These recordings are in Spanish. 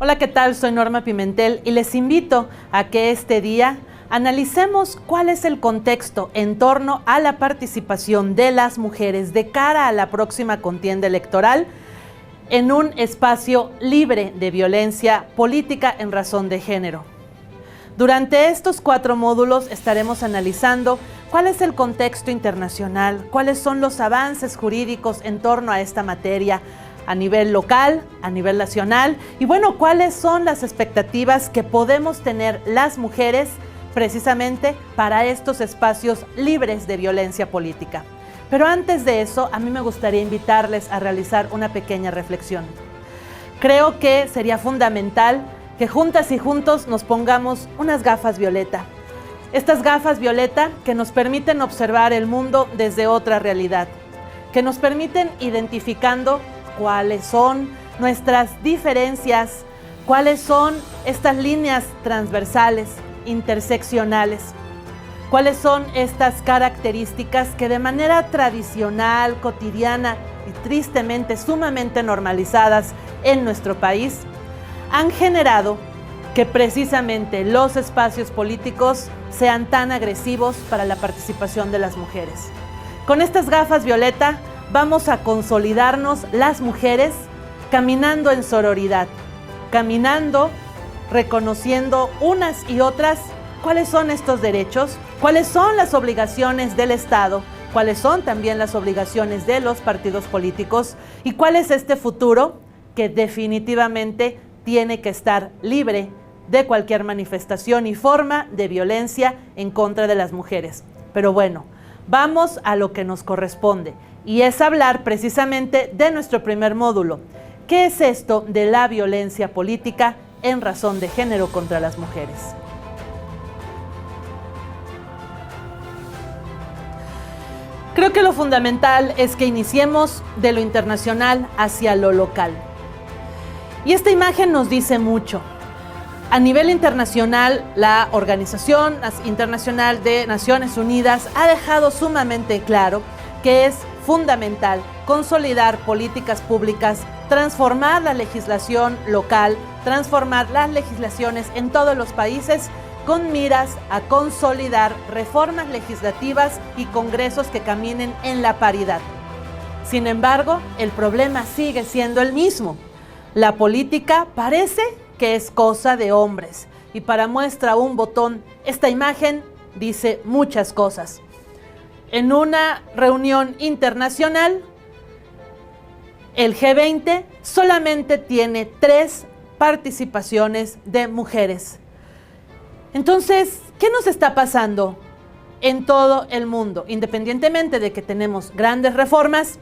Hola, ¿qué tal? Soy Norma Pimentel y les invito a que este día analicemos cuál es el contexto en torno a la participación de las mujeres de cara a la próxima contienda electoral en un espacio libre de violencia política en razón de género. Durante estos 4 módulos estaremos analizando cuál es el contexto internacional, cuáles son los avances jurídicos en torno a esta materia, a nivel local, a nivel nacional, y bueno, cuáles son las expectativas que podemos tener las mujeres precisamente para estos espacios libres de violencia política. Pero antes de eso, a mí me gustaría invitarles a realizar una pequeña reflexión. Creo que sería fundamental que juntas y juntos nos pongamos unas gafas violeta. Estas gafas violeta que nos permiten observar el mundo desde otra realidad, que nos permiten identificando cuáles son nuestras diferencias, cuáles son estas líneas transversales, interseccionales, cuáles son estas características que de manera tradicional, cotidiana y tristemente sumamente normalizadas en nuestro país han generado que precisamente los espacios políticos sean tan agresivos para la participación de las mujeres. Con estas gafas violeta vamos a consolidarnos las mujeres caminando en sororidad, caminando, reconociendo unas y otras cuáles son estos derechos, cuáles son las obligaciones del Estado, cuáles son también las obligaciones de los partidos políticos y cuál es este futuro que definitivamente tiene que estar libre de cualquier manifestación y forma de violencia en contra de las mujeres. Pero bueno, vamos a lo que nos corresponde. Y es hablar precisamente de nuestro primer módulo. ¿Qué es esto de la violencia política en razón de género contra las mujeres? Creo que lo fundamental es que iniciemos de lo internacional hacia lo local. Y esta imagen nos dice mucho. A nivel internacional, la Organización Internacional de Naciones Unidas ha dejado sumamente claro que es fundamental consolidar políticas públicas, transformar la legislación local, transformar las legislaciones en todos los países con miras a consolidar reformas legislativas y congresos que caminen en la paridad. Sin embargo, el problema sigue siendo el mismo. La política parece que es cosa de hombres y para muestra un botón, esta imagen dice muchas cosas. En una reunión internacional, el G20 solamente tiene 3 participaciones de mujeres. Entonces, ¿qué nos está pasando en todo el mundo? Independientemente de que tenemos grandes reformas,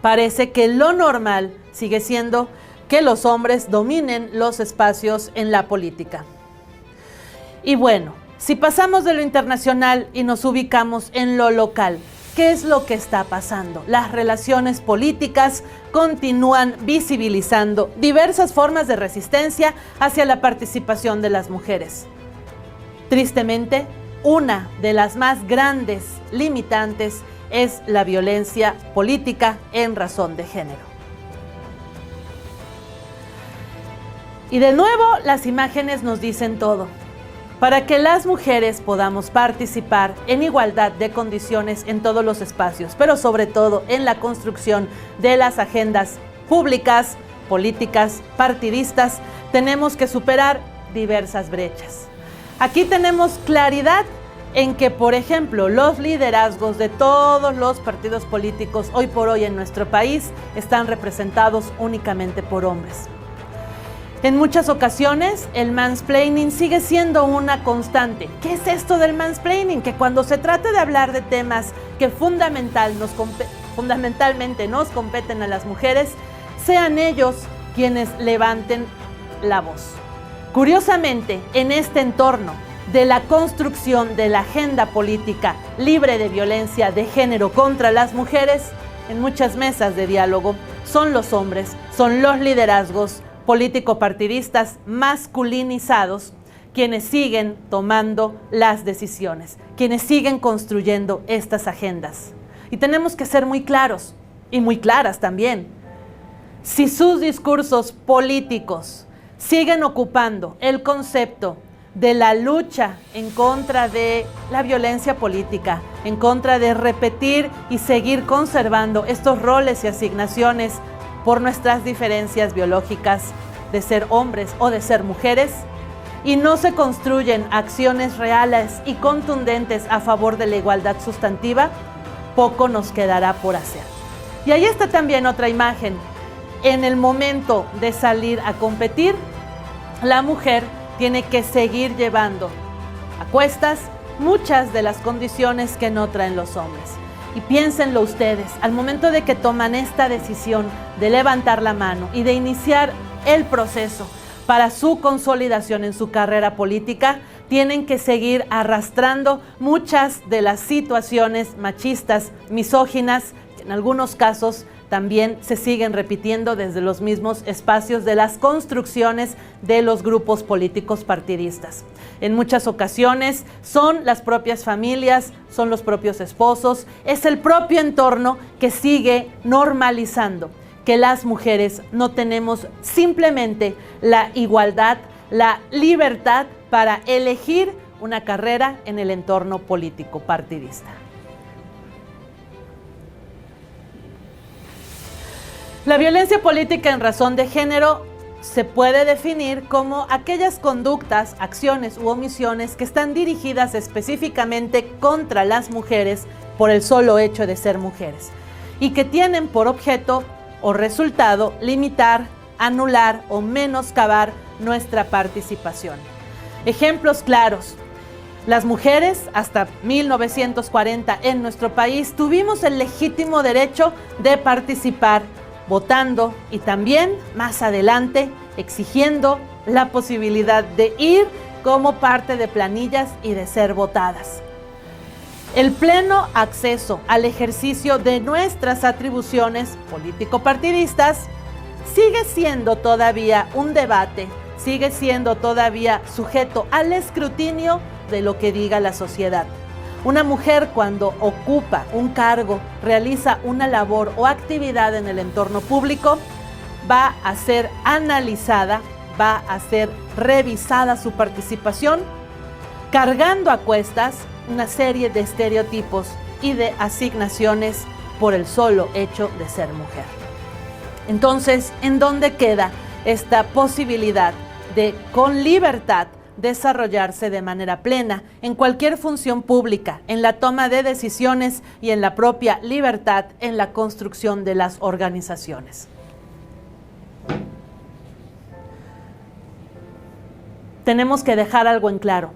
parece que lo normal sigue siendo que los hombres dominen los espacios en la política. Y bueno, si pasamos de lo internacional y nos ubicamos en lo local, ¿qué es lo que está pasando? Las relaciones políticas continúan visibilizando diversas formas de resistencia hacia la participación de las mujeres. Tristemente, una de las más grandes limitantes es la violencia política en razón de género. Y de nuevo, las imágenes nos dicen todo. Para que las mujeres podamos participar en igualdad de condiciones en todos los espacios, pero sobre todo en la construcción de las agendas públicas, políticas, partidistas, tenemos que superar diversas brechas. Aquí tenemos claridad en que, por ejemplo, los liderazgos de todos los partidos políticos hoy por hoy en nuestro país están representados únicamente por hombres. En muchas ocasiones, el mansplaining sigue siendo una constante. ¿Qué es esto del mansplaining? Que cuando se trata de hablar de temas que fundamentalmente nos competen a las mujeres, sean ellos quienes levanten la voz. Curiosamente, en este entorno de la construcción de la agenda política libre de violencia de género contra las mujeres, en muchas mesas de diálogo, son los hombres, son los liderazgos político-partidistas masculinizados quienes siguen tomando las decisiones, quienes siguen construyendo estas agendas. Y tenemos que ser muy claros y muy claras también. Si sus discursos políticos siguen ocupando el concepto de la lucha en contra de la violencia política, en contra de repetir y seguir conservando estos roles y asignaciones por nuestras diferencias biológicas de ser hombres o de ser mujeres, y no se construyen acciones reales y contundentes a favor de la igualdad sustantiva, poco nos quedará por hacer. Y ahí está también otra imagen. En el momento de salir a competir, la mujer tiene que seguir llevando a cuestas muchas de las condiciones que no traen los hombres. Y piénsenlo ustedes, al momento de que toman esta decisión de levantar la mano y de iniciar el proceso para su consolidación en su carrera política, tienen que seguir arrastrando muchas de las situaciones machistas, misóginas, que en algunos casos también se siguen repitiendo desde los mismos espacios de las construcciones de los grupos políticos partidistas. En muchas ocasiones son las propias familias, son los propios esposos, es el propio entorno que sigue normalizando que las mujeres no tenemos simplemente la igualdad, la libertad para elegir una carrera en el entorno político partidista. La violencia política en razón de género se puede definir como aquellas conductas, acciones u omisiones que están dirigidas específicamente contra las mujeres por el solo hecho de ser mujeres y que tienen por objeto o resultado limitar, anular o menoscabar nuestra participación. Ejemplos claros. Las mujeres, hasta 1940 en nuestro país, tuvimos el legítimo derecho de participar votando y también más adelante exigiendo la posibilidad de ir como parte de planillas y de ser votadas. El pleno acceso al ejercicio de nuestras atribuciones político-partidistas sigue siendo todavía un debate, sigue siendo todavía sujeto al escrutinio de lo que diga la sociedad. Una mujer cuando ocupa un cargo, realiza una labor o actividad en el entorno público, va a ser analizada, va a ser revisada su participación, cargando a cuestas una serie de estereotipos y de asignaciones por el solo hecho de ser mujer. Entonces, ¿en dónde queda esta posibilidad de, con libertad, desarrollarse de manera plena en cualquier función pública, en la toma de decisiones y en la propia libertad en la construcción de las organizaciones? Tenemos que dejar algo en claro.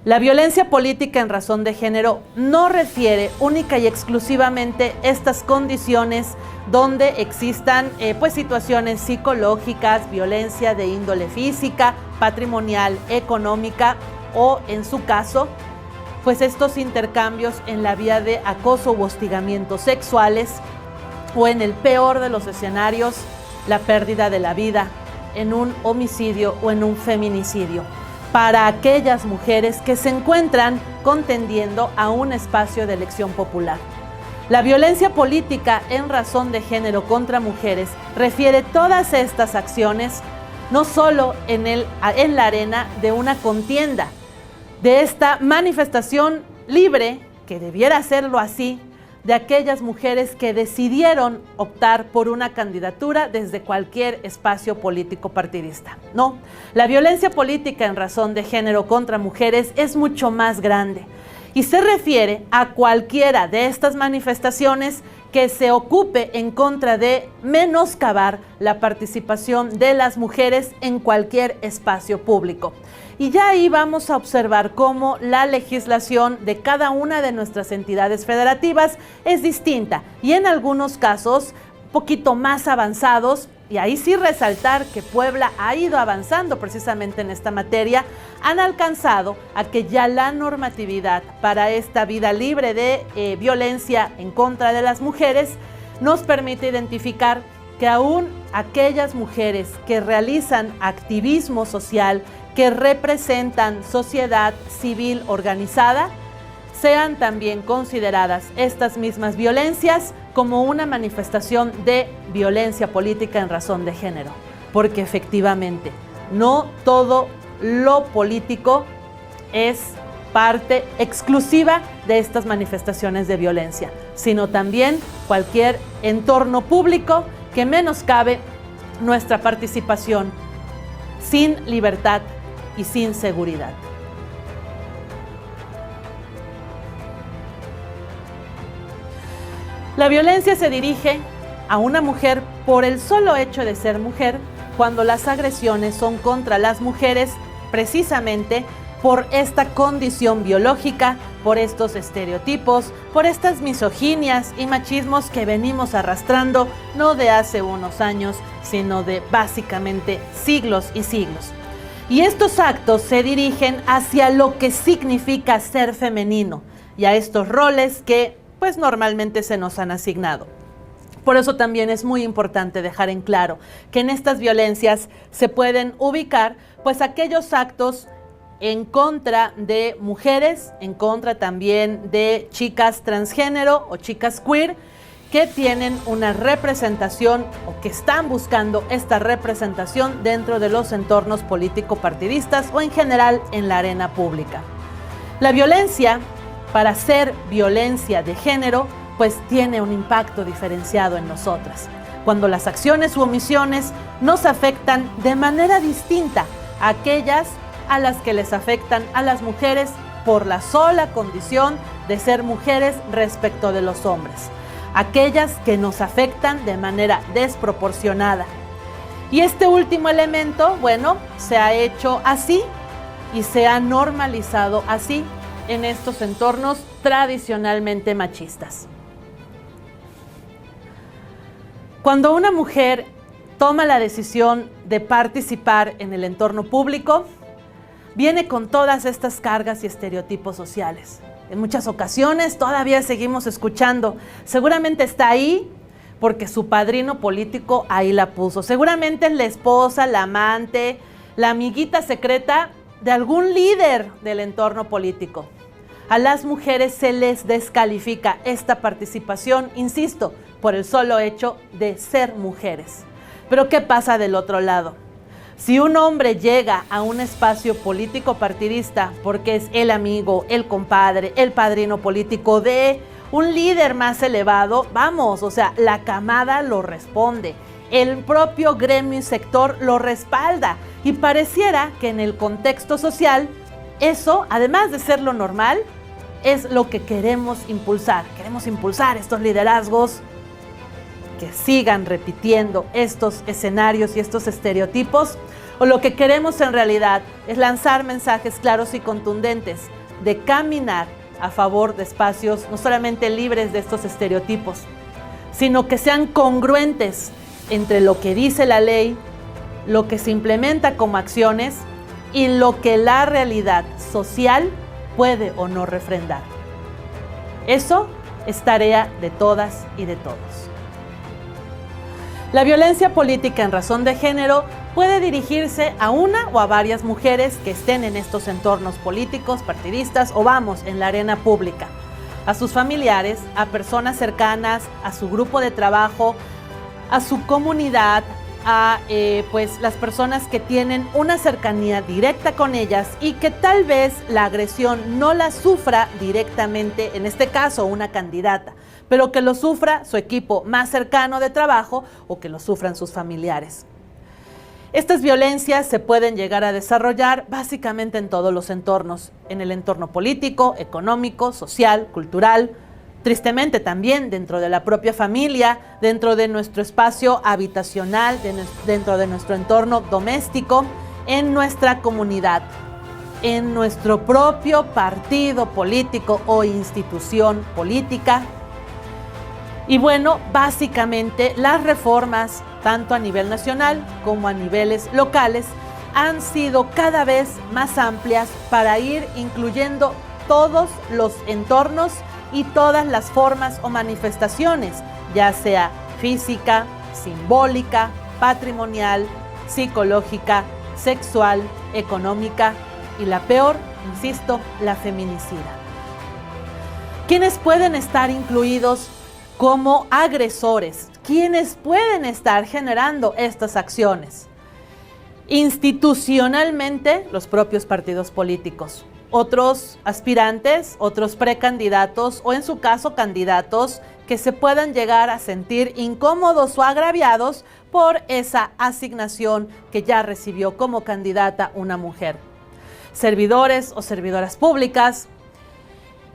La violencia política en razón de género no refiere única y exclusivamente estas condiciones donde existan situaciones psicológicas, violencia de índole física, patrimonial, económica o, en su caso, pues estos intercambios en la vía de acoso u hostigamientos sexuales o, en el peor de los escenarios, la pérdida de la vida en un homicidio o en un feminicidio, para aquellas mujeres que se encuentran contendiendo a un espacio de elección popular. La violencia política en razón de género contra mujeres refiere todas estas acciones no solo en la arena de una contienda, de esta manifestación libre, que debiera serlo así, de aquellas mujeres que decidieron optar por una candidatura desde cualquier espacio político partidista. No, la violencia política en razón de género contra mujeres es mucho más grande y se refiere a cualquiera de estas manifestaciones que se ocupe en contra de menoscabar la participación de las mujeres en cualquier espacio público. Y ya ahí vamos a observar cómo la legislación de cada una de nuestras entidades federativas es distinta y en algunos casos un poquito más avanzados, y ahí sí resaltar que Puebla ha ido avanzando precisamente en esta materia, han alcanzado a que ya la normatividad para esta vida libre de violencia en contra de las mujeres nos permite identificar que aún aquellas mujeres que realizan activismo social, que representan sociedad civil organizada, sean también consideradas estas mismas violencias como una manifestación de violencia política en razón de género, porque efectivamente No todo lo político es parte exclusiva de estas manifestaciones de violencia, sino también cualquier entorno público que menoscabe nuestra participación sin libertad y sin seguridad. La violencia se dirige a una mujer por el solo hecho de ser mujer, cuando las agresiones son contra las mujeres precisamente por esta condición biológica, por estos estereotipos, por estas misoginias y machismos que venimos arrastrando no de hace unos años, sino de básicamente siglos y siglos. Y estos actos se dirigen hacia lo que significa ser femenino y a estos roles que pues normalmente se nos han asignado. Por eso también es muy importante dejar en claro que en estas violencias se pueden ubicar pues aquellos actos en contra de mujeres, en contra también de chicas transgénero o chicas queer que tienen una representación o que están buscando esta representación dentro de los entornos político-partidistas o en general en la arena pública. La violencia, para ser violencia de género, pues tiene un impacto diferenciado en nosotras, cuando las acciones u omisiones nos afectan de manera distinta a aquellas a las que les afectan a las mujeres por la sola condición de ser mujeres respecto de los hombres, aquellas que nos afectan de manera desproporcionada. Y este último elemento, bueno, se ha hecho así y se ha normalizado así en estos entornos tradicionalmente machistas. Cuando una mujer toma la decisión de participar en el entorno público, viene con todas estas cargas y estereotipos sociales. En muchas ocasiones todavía seguimos escuchando, seguramente está ahí porque su padrino político ahí la puso. Seguramente es la esposa, la amante, la amiguita secreta de algún líder del entorno político. A las mujeres se les descalifica esta participación, insisto, por el solo hecho de ser mujeres. Pero ¿qué pasa del otro lado? Si un hombre llega a un espacio político partidista porque es el amigo, el compadre, el padrino político de un líder más elevado, vamos, o sea, la camada lo responde, el propio gremio y sector lo respalda y pareciera que en el contexto social eso, además de ser lo normal, es lo que queremos impulsar. Queremos impulsar estos liderazgos que sigan repitiendo estos escenarios y estos estereotipos, o lo que queremos en realidad es lanzar mensajes claros y contundentes de caminar a favor de espacios no solamente libres de estos estereotipos, sino que sean congruentes entre lo que dice la ley, lo que se implementa como acciones y lo que la realidad social puede o no refrendar. Eso es tarea de todas y de todos. La violencia política en razón de género puede dirigirse a una o a varias mujeres que estén en estos entornos políticos, partidistas o vamos, en la arena pública, a sus familiares, a personas cercanas, a su grupo de trabajo, a su comunidad, a pues las personas que tienen una cercanía directa con ellas y que tal vez la agresión no la sufra directamente, en este caso una candidata, pero que lo sufra su equipo más cercano de trabajo o que lo sufran sus familiares. Estas violencias se pueden llegar a desarrollar básicamente en todos los entornos, en el entorno político, económico, social, cultural, tristemente también dentro de la propia familia, dentro de nuestro espacio habitacional, dentro de nuestro entorno doméstico, en nuestra comunidad, en nuestro propio partido político o institución política. Y bueno, básicamente las reformas, tanto a nivel nacional como a niveles locales, han sido cada vez más amplias para ir incluyendo todos los entornos y todas las formas o manifestaciones, ya sea física, simbólica, patrimonial, psicológica, sexual, económica y la peor, insisto, la feminicida. ¿Quiénes pueden estar incluidos como agresores? ¿Quiénes pueden estar generando estas acciones? institucionalmente los propios partidos políticos, otros aspirantes, otros precandidatos o en su caso candidatos que se puedan llegar a sentir incómodos o agraviados por esa asignación que ya recibió como candidata una mujer. Servidores o servidoras públicas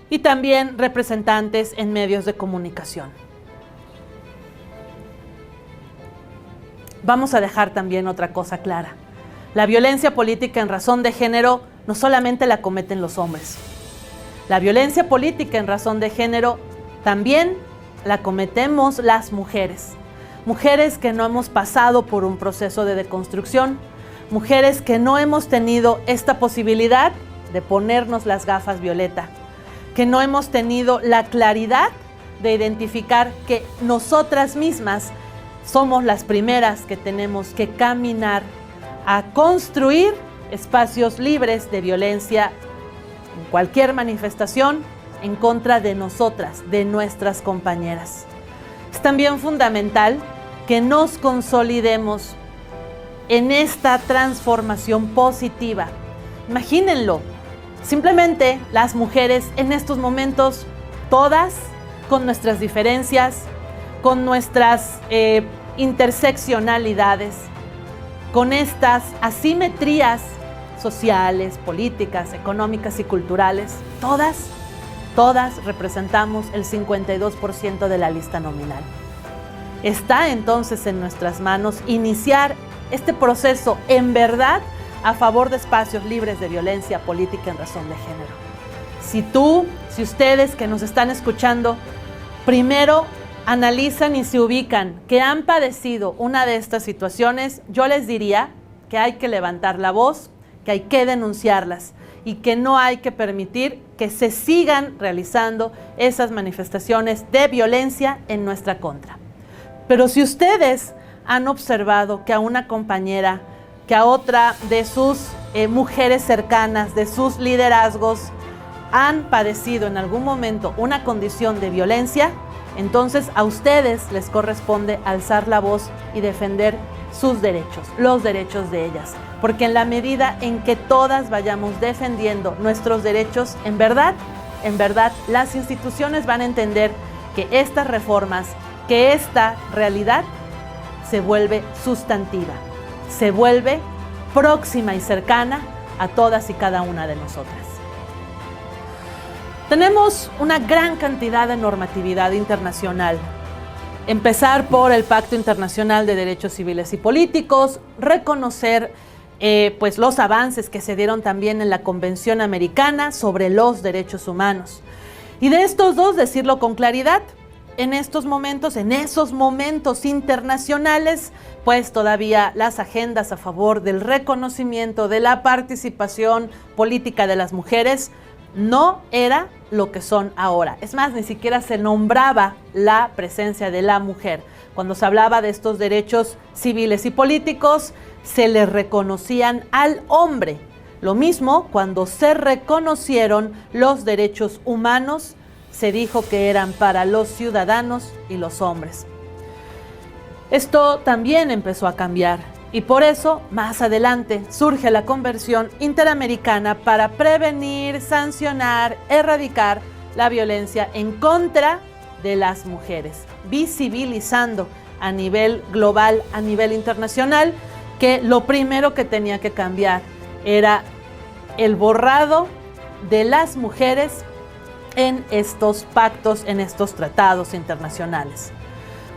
y también representantes en medios de comunicación. Vamos a dejar también otra cosa clara. La violencia política en razón de género no solamente la cometen los hombres. La violencia política en razón de género también la cometemos las mujeres. Mujeres que no hemos pasado por un proceso de deconstrucción, mujeres que no hemos tenido esta posibilidad de ponernos las gafas violeta, que no hemos tenido la claridad de identificar que nosotras mismas somos las primeras que tenemos que caminar a construir espacios libres de violencia en cualquier manifestación en contra de nosotras, de nuestras compañeras. Es también fundamental que nos consolidemos en esta transformación positiva. Imagínenlo, simplemente las mujeres en estos momentos, todas con nuestras diferencias, con nuestras interseccionalidades, con estas asimetrías sociales, políticas, económicas y culturales, todas representamos el 52% de la lista nominal. Está entonces en nuestras manos iniciar este proceso en verdad a favor de espacios libres de violencia política en razón de género. Si ustedes que nos están escuchando, primero analizan y se ubican que han padecido una de estas situaciones, yo les diría que hay que levantar la voz, que hay que denunciarlas y que no hay que permitir que se sigan realizando esas manifestaciones de violencia en nuestra contra. Pero si ustedes han observado que a una compañera, que a otra de sus mujeres cercanas, de sus liderazgos, han padecido en algún momento una condición de violencia, entonces a ustedes les corresponde alzar la voz y defender sus derechos, los derechos de ellas. Porque en la medida en que todas vayamos defendiendo nuestros derechos, en verdad, las instituciones van a entender que estas reformas, que esta realidad se vuelve sustantiva, se vuelve próxima y cercana a todas y cada una de nosotras. Tenemos una gran cantidad de normatividad internacional. Empezar por el Pacto Internacional de Derechos Civiles y Políticos, reconocer pues los avances que se dieron también en la Convención Americana sobre los Derechos Humanos. Y de estos dos, decirlo con claridad, en esos momentos internacionales, pues todavía las agendas a favor del reconocimiento de la participación política de las mujeres no era lo que son ahora. Es más, ni siquiera se nombraba la presencia de la mujer. Cuando se hablaba de estos derechos civiles y políticos, se le reconocían al hombre. Lo mismo cuando se reconocieron los derechos humanos, se dijo que eran para los ciudadanos y los hombres. Esto también empezó a cambiar. Y por eso, más adelante, surge la Convención Interamericana para prevenir, sancionar, erradicar la violencia en contra de las mujeres, visibilizando a nivel global, a nivel internacional, que lo primero que tenía que cambiar era el borrado de las mujeres en estos pactos, en estos tratados internacionales.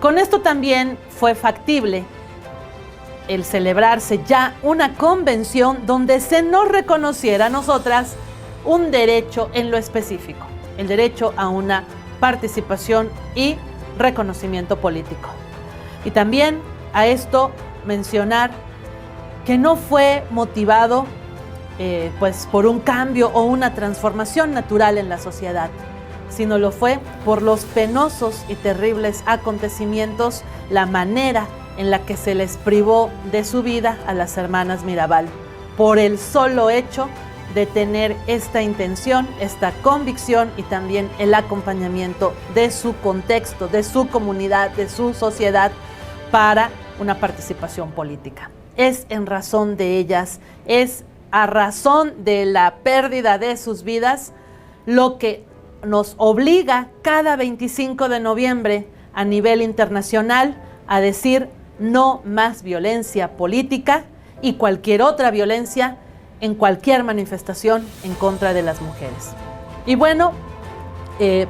Con esto también fue factible el celebrarse ya una convención donde se nos reconociera a nosotras un derecho en lo específico, el derecho a una participación y reconocimiento político. Y también a esto mencionar que no fue motivado pues por un cambio o una transformación natural en la sociedad, sino lo fue por los penosos y terribles acontecimientos, la manera en la que se les privó de su vida a las hermanas Mirabal, por el solo hecho de tener esta intención, esta convicción y también el acompañamiento de su contexto, de su comunidad, de su sociedad para una participación política. es en razón de ellas, es a razón de la pérdida de sus vidas, lo que nos obliga cada 25 de noviembre a nivel internacional a decir no más violencia política y cualquier otra violencia en cualquier manifestación en contra de las mujeres. Y bueno,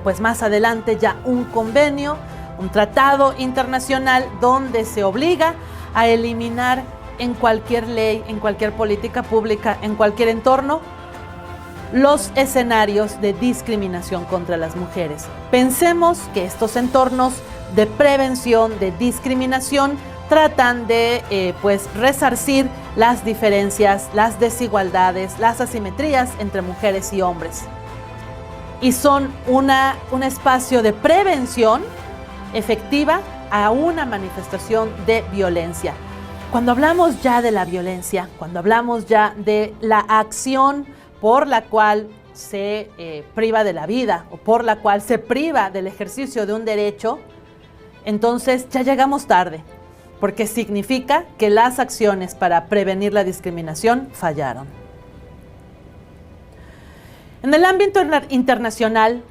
pues más adelante ya un convenio, un tratado internacional donde se obliga a eliminar en cualquier ley, en cualquier política pública, en cualquier entorno, los escenarios de discriminación contra las mujeres. Pensemos que estos entornos de prevención, de discriminación, tratan de pues resarcir las diferencias, las desigualdades, las asimetrías entre mujeres y hombres. Y son un espacio de prevención efectiva a una manifestación de violencia. Cuando hablamos ya de la violencia, cuando hablamos ya de la acción por la cual se priva de la vida o por la cual se priva del ejercicio de un derecho, entonces ya llegamos tarde, porque significa que las acciones para prevenir la discriminación fallaron. En el ámbito internacional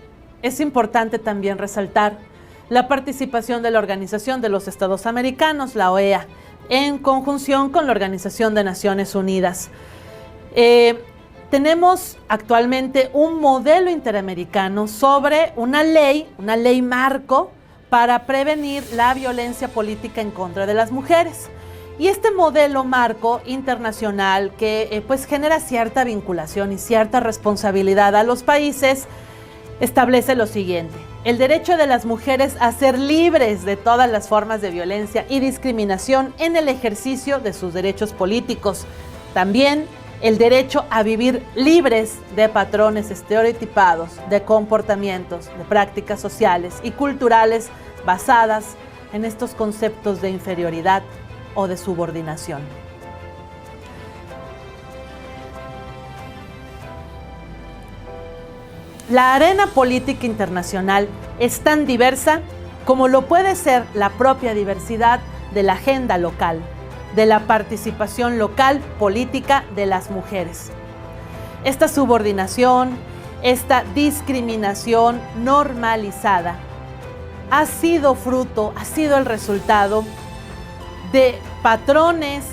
es importante también resaltar la participación de la Organización de los Estados Americanos, la OEA, en conjunción con la Organización de Naciones Unidas. Tenemos actualmente un modelo interamericano sobre una ley marco para prevenir la violencia política en contra de las mujeres. Y este modelo marco internacional que pues genera cierta vinculación y cierta responsabilidad a los países establece lo siguiente: el derecho de las mujeres a ser libres de todas las formas de violencia y discriminación en el ejercicio de sus derechos políticos. También el derecho a vivir libres de patrones estereotipados, de comportamientos, de prácticas sociales y culturales basadas en estos conceptos de inferioridad o de subordinación. La arena política internacional es tan diversa como lo puede ser la propia diversidad de la agenda local, de la participación local política de las mujeres. Esta subordinación, esta discriminación normalizada ha sido el resultado de patrones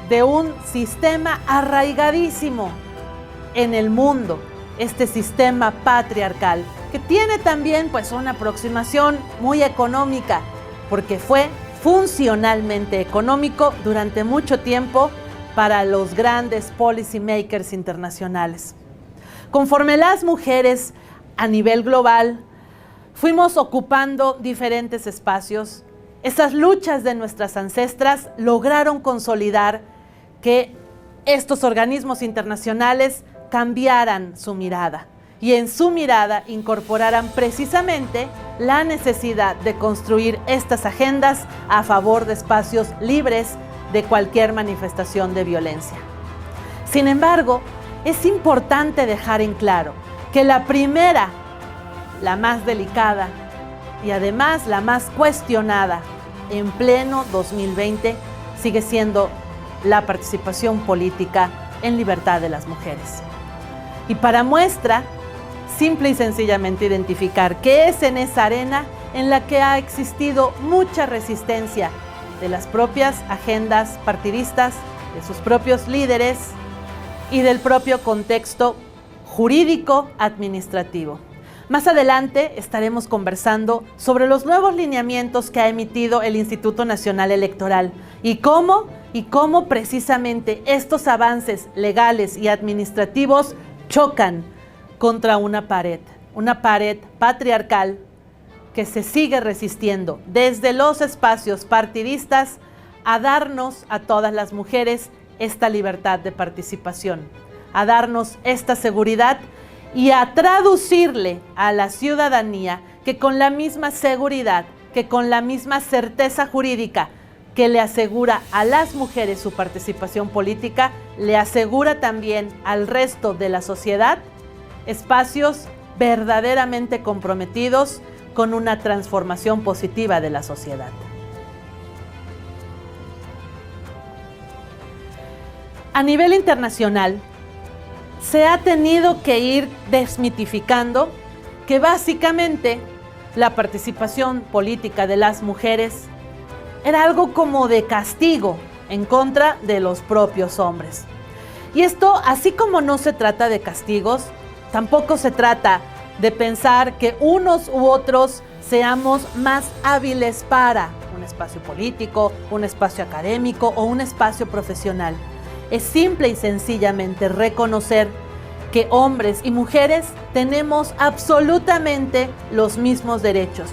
de un sistema arraigadísimo en el mundo, este sistema patriarcal, que tiene también pues una aproximación muy económica, porque fue funcionalmente económico durante mucho tiempo para los grandes policy makers internacionales. Conforme las mujeres a nivel global fuimos ocupando diferentes espacios, esas luchas de nuestras ancestras lograron consolidar que estos organismos internacionales cambiaran su mirada y en su mirada incorporaran precisamente la necesidad de construir estas agendas a favor de espacios libres de cualquier manifestación de violencia. Sin embargo, es importante dejar en claro que la primera, la más delicada y además la más cuestionada en pleno 2020 sigue siendo la participación política en libertad de las mujeres. Y para muestra, simple y sencillamente identificar que es en esa arena en la que ha existido mucha resistencia de las propias agendas partidistas, de sus propios líderes y del propio contexto jurídico administrativo. Más adelante estaremos conversando sobre los nuevos lineamientos que ha emitido el Instituto Nacional Electoral y cómo precisamente estos avances legales y administrativos chocan contra una pared patriarcal que se sigue resistiendo desde los espacios partidistas a darnos a todas las mujeres esta libertad de participación, a darnos esta seguridad y a traducirle a la ciudadanía que con la misma seguridad, que con la misma certeza jurídica que le asegura a las mujeres su participación política, le asegura también al resto de la sociedad espacios verdaderamente comprometidos con una transformación positiva de la sociedad. A nivel internacional, se ha tenido que ir desmitificando que básicamente la participación política de las mujeres era algo como de castigo en contra de los propios hombres. Y esto, así como no se trata de castigos, tampoco se trata de pensar que unos u otros seamos más hábiles para un espacio político, un espacio académico o un espacio profesional. Es simple y sencillamente reconocer que hombres y mujeres tenemos absolutamente los mismos derechos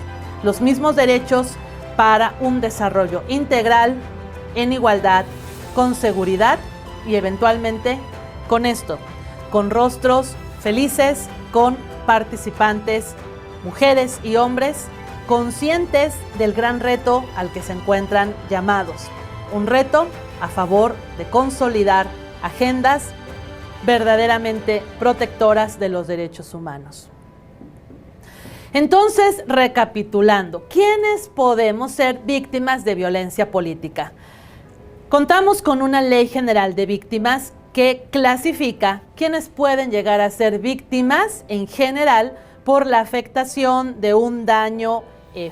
para un desarrollo integral, en igualdad, con seguridad y eventualmente con esto, con rostros felices, con participantes, mujeres y hombres, conscientes del gran reto al que se encuentran llamados. Un reto a favor de consolidar agendas verdaderamente protectoras de los derechos humanos. Entonces, recapitulando, ¿quiénes podemos ser víctimas de violencia política? Contamos con una Ley General de Víctimas que clasifica quiénes pueden llegar a ser víctimas en general por la afectación de un daño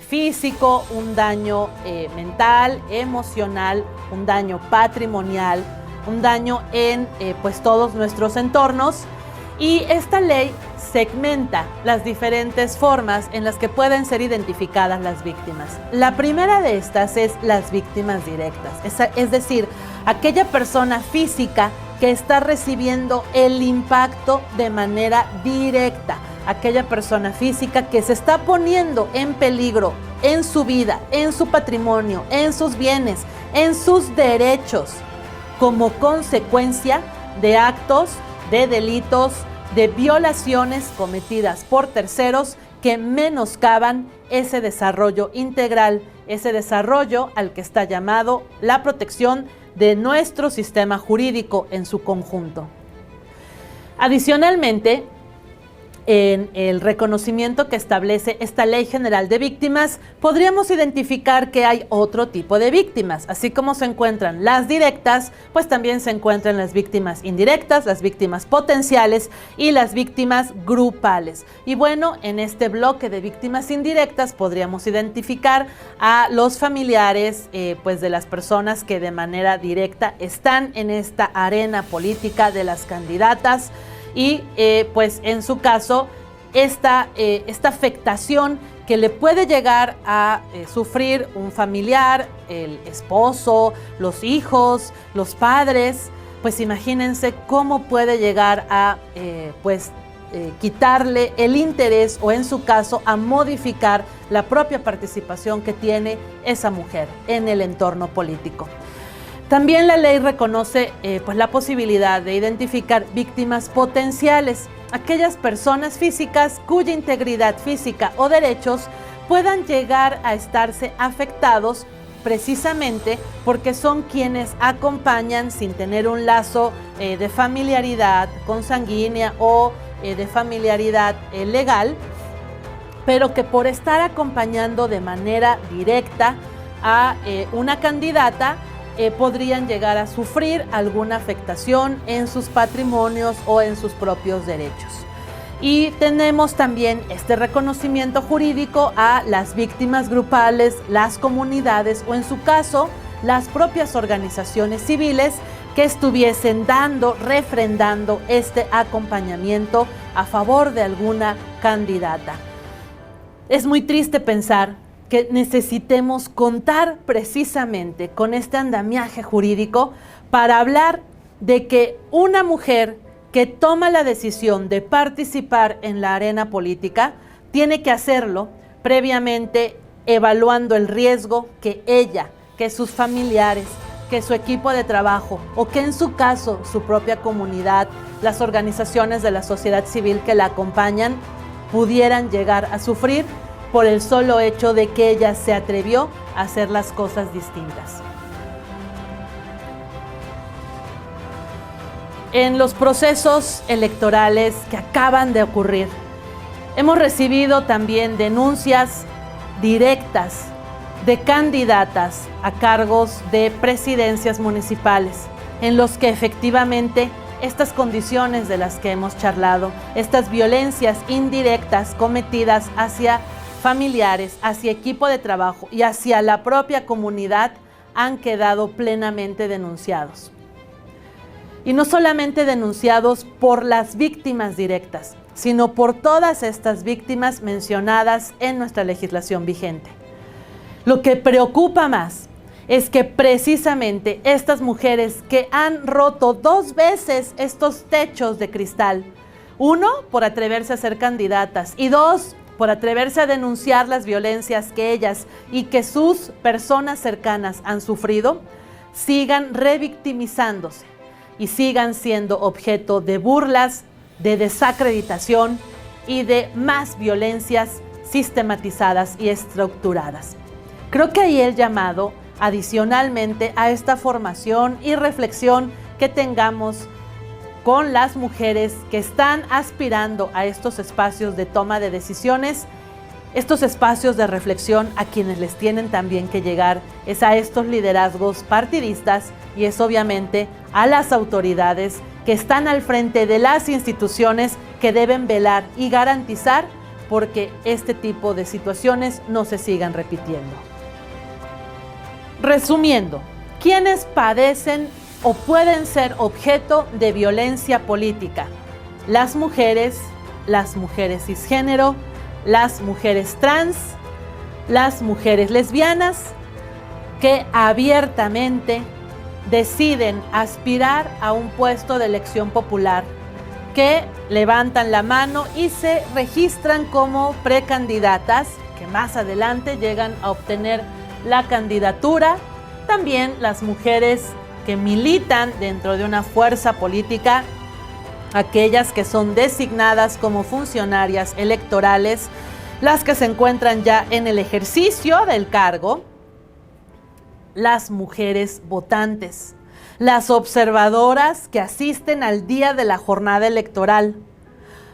físico, un daño mental, emocional, un daño patrimonial, un daño en pues todos nuestros entornos. Y esta ley segmenta las diferentes formas en las que pueden ser identificadas las víctimas. La primera de estas es las víctimas directas, es decir, aquella persona física que está recibiendo el impacto de manera directa, aquella persona física que se está poniendo en peligro en su vida, en su patrimonio, en sus bienes, en sus derechos, como consecuencia de actos, de delitos, de violaciones cometidas por terceros que menoscaban ese desarrollo integral, ese desarrollo al que está llamado la protección de nuestro sistema jurídico en su conjunto. Adicionalmente, en el reconocimiento que establece esta Ley General de Víctimas, podríamos identificar que hay otro tipo de víctimas. Así como se encuentran las directas, pues también se encuentran las víctimas indirectas, las víctimas potenciales y las víctimas grupales. Y bueno, en este bloque de víctimas indirectas podríamos identificar a los familiares pues de las personas que de manera directa están en esta arena política de las candidatas. Y pues en su caso, esta afectación que le puede llegar a sufrir un familiar, el esposo, los hijos, los padres, pues imagínense cómo puede llegar a quitarle el interés o en su caso a modificar la propia participación que tiene esa mujer en el entorno político. También la ley reconoce pues la posibilidad de identificar víctimas potenciales, aquellas personas físicas cuya integridad física o derechos puedan llegar a estarse afectados precisamente porque son quienes acompañan sin tener un lazo de familiaridad consanguínea o de familiaridad legal, pero que por estar acompañando de manera directa a una candidata, podrían llegar a sufrir alguna afectación en sus patrimonios o en sus propios derechos. Y tenemos también este reconocimiento jurídico a las víctimas grupales, las comunidades o en su caso, las propias organizaciones civiles que estuviesen refrendando este acompañamiento a favor de alguna candidata. Es muy triste pensar que necesitemos contar precisamente con este andamiaje jurídico para hablar de que una mujer que toma la decisión de participar en la arena política tiene que hacerlo previamente evaluando el riesgo que ella, que sus familiares, que su equipo de trabajo o que en su caso su propia comunidad, las organizaciones de la sociedad civil que la acompañan, pudieran llegar a sufrir por el solo hecho de que ella se atrevió a hacer las cosas distintas. En los procesos electorales que acaban de ocurrir, hemos recibido también denuncias directas de candidatas a cargos de presidencias municipales en los que efectivamente estas condiciones de las que hemos charlado, estas violencias indirectas cometidas hacia familiares, hacia equipo de trabajo y hacia la propia comunidad han quedado plenamente denunciados. Y no solamente denunciados por las víctimas directas, sino por todas estas víctimas mencionadas en nuestra legislación vigente. Lo que preocupa más es que precisamente estas mujeres que han roto 2 veces estos techos de cristal, 1, por atreverse a ser candidatas y 2, por atreverse a denunciar las violencias que ellas y que sus personas cercanas han sufrido, sigan revictimizándose y sigan siendo objeto de burlas, de desacreditación y de más violencias sistematizadas y estructuradas. Creo que ahí el llamado, adicionalmente a esta formación y reflexión que tengamos con las mujeres que están aspirando a estos espacios de toma de decisiones, estos espacios de reflexión a quienes les tienen también que llegar es a estos liderazgos partidistas y es obviamente a las autoridades que están al frente de las instituciones que deben velar y garantizar porque este tipo de situaciones no se sigan repitiendo. Resumiendo, ¿quiénes padecen o pueden ser objeto de violencia política? Las mujeres cisgénero, las mujeres trans, las mujeres lesbianas que abiertamente deciden aspirar a un puesto de elección popular, que levantan la mano y se registran como precandidatas, que más adelante llegan a obtener la candidatura. También las mujeres que militan dentro de una fuerza política, aquellas que son designadas como funcionarias electorales, las que se encuentran ya en el ejercicio del cargo, las mujeres votantes, las observadoras que asisten al día de la jornada electoral,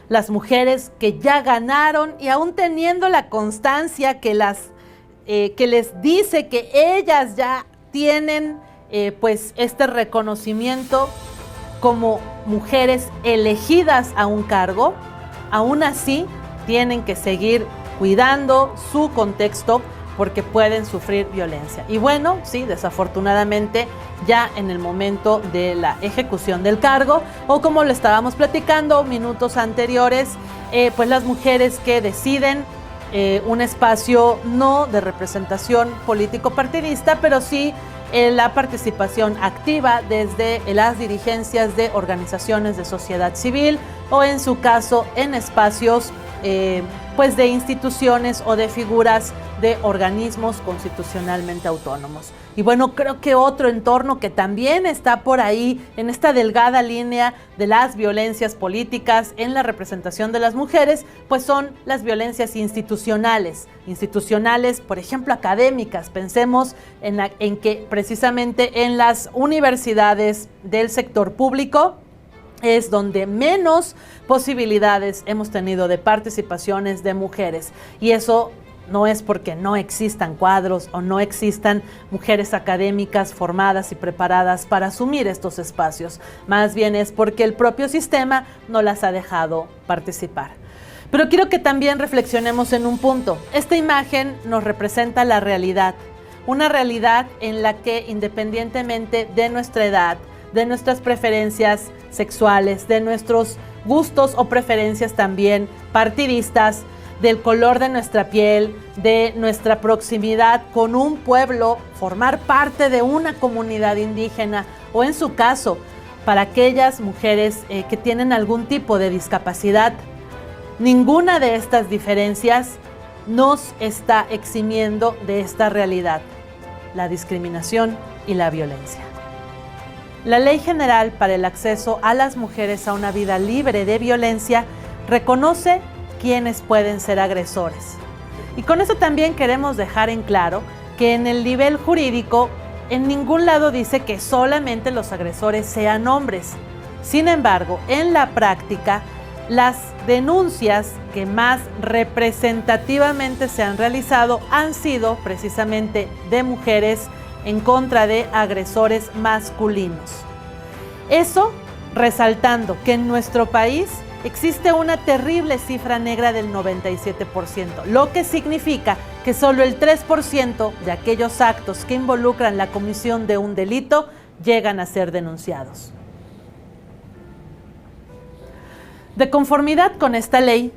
las mujeres que ya ganaron y aún teniendo la constancia que les dice que ellas ya tienen pues este reconocimiento como mujeres elegidas a un cargo, aún así tienen que seguir cuidando su contexto porque pueden sufrir violencia. Y bueno, sí, desafortunadamente ya en el momento de la ejecución del cargo, o como lo estábamos platicando minutos anteriores, pues las mujeres que deciden un espacio no de representación político-partidista, pero sí la participación activa desde las dirigencias de organizaciones de sociedad civil o en su caso en espacios pues de instituciones o de figuras de organismos constitucionalmente autónomos. Y bueno, creo que otro entorno que también está por ahí en esta delgada línea de las violencias políticas en la representación de las mujeres, pues son las violencias institucionales, por ejemplo, académicas. Pensemos en que precisamente en las universidades del sector público es donde menos posibilidades hemos tenido de participaciones de mujeres, y eso no es porque no existan cuadros o no existan mujeres académicas formadas y preparadas para asumir estos espacios, más bien es porque el propio sistema no las ha dejado participar. Pero quiero que también reflexionemos en un punto. Esta imagen nos representa la realidad, una realidad en la que independientemente de nuestra edad, de nuestras preferencias sexuales, de nuestros gustos o preferencias también partidistas, del color de nuestra piel, de nuestra proximidad con un pueblo, formar parte de una comunidad indígena o en su caso, para aquellas mujeres que tienen algún tipo de discapacidad, ninguna de estas diferencias nos está eximiendo de esta realidad, la discriminación y la violencia. La Ley General para el Acceso a las Mujeres a una Vida Libre de Violencia reconoce quiénes pueden ser agresores. Y con eso también queremos dejar en claro que en el nivel jurídico en ningún lado dice que solamente los agresores sean hombres. Sin embargo, en la práctica, las denuncias que más representativamente se han realizado han sido precisamente de mujeres en contra de agresores masculinos. Eso resaltando que en nuestro país existe una terrible cifra negra del 97%, lo que significa que solo el 3% de aquellos actos que involucran la comisión de un delito llegan a ser denunciados. De conformidad con esta ley,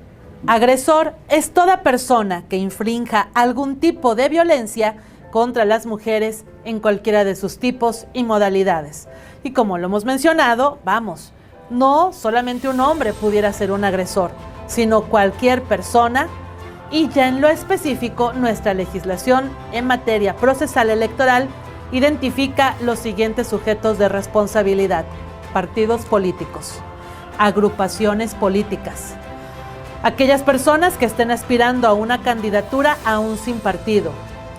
agresor es toda persona que infrinja algún tipo de violencia contra las mujeres en cualquiera de sus tipos y modalidades. Y como lo hemos mencionado, no solamente un hombre pudiera ser un agresor, sino cualquier persona, y ya en lo específico, nuestra legislación en materia procesal electoral identifica los siguientes sujetos de responsabilidad: partidos políticos, agrupaciones políticas, aquellas personas que estén aspirando a una candidatura aún sin partido,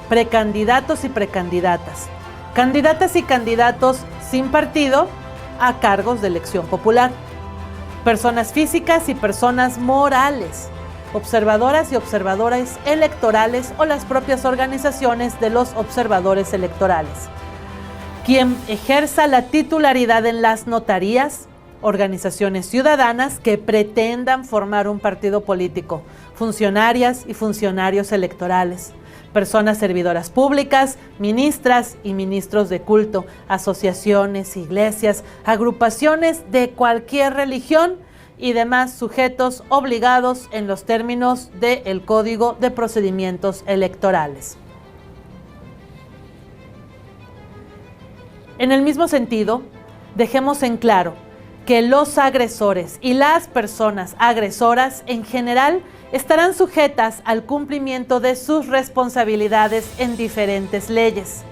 precandidatos y precandidatas, candidatas y candidatos sin partido a cargos de elección popular, personas físicas y personas morales, observadoras y observadores electorales o las propias organizaciones de los observadores electorales, quien ejerza la titularidad en las notarías, organizaciones ciudadanas que pretendan formar un partido político, funcionarias y funcionarios electorales, personas servidoras públicas, ministras y ministros de culto, asociaciones, iglesias, agrupaciones de cualquier religión y demás sujetos obligados en los términos del Código de Procedimientos Electorales. En el mismo sentido, dejemos en claro que los agresores y las personas agresoras en general estarán sujetas al cumplimiento de sus responsabilidades en diferentes leyes.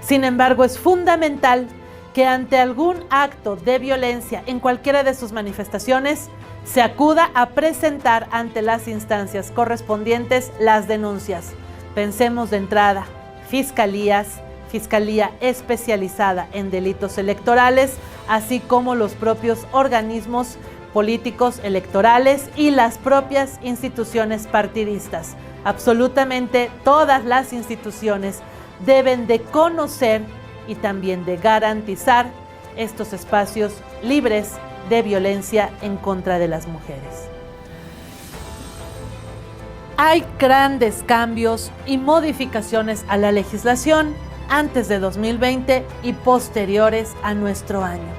Sin embargo, es fundamental que ante algún acto de violencia en cualquiera de sus manifestaciones se acuda a presentar ante las instancias correspondientes las denuncias. Pensemos de entrada, fiscalía especializada en delitos electorales, así como los propios organismos políticos electorales y las propias instituciones partidistas. Absolutamente todas las instituciones deben de conocer y también de garantizar estos espacios libres de violencia en contra de las mujeres. Hay grandes cambios y modificaciones a la legislación antes de 2020 y posteriores a nuestro año.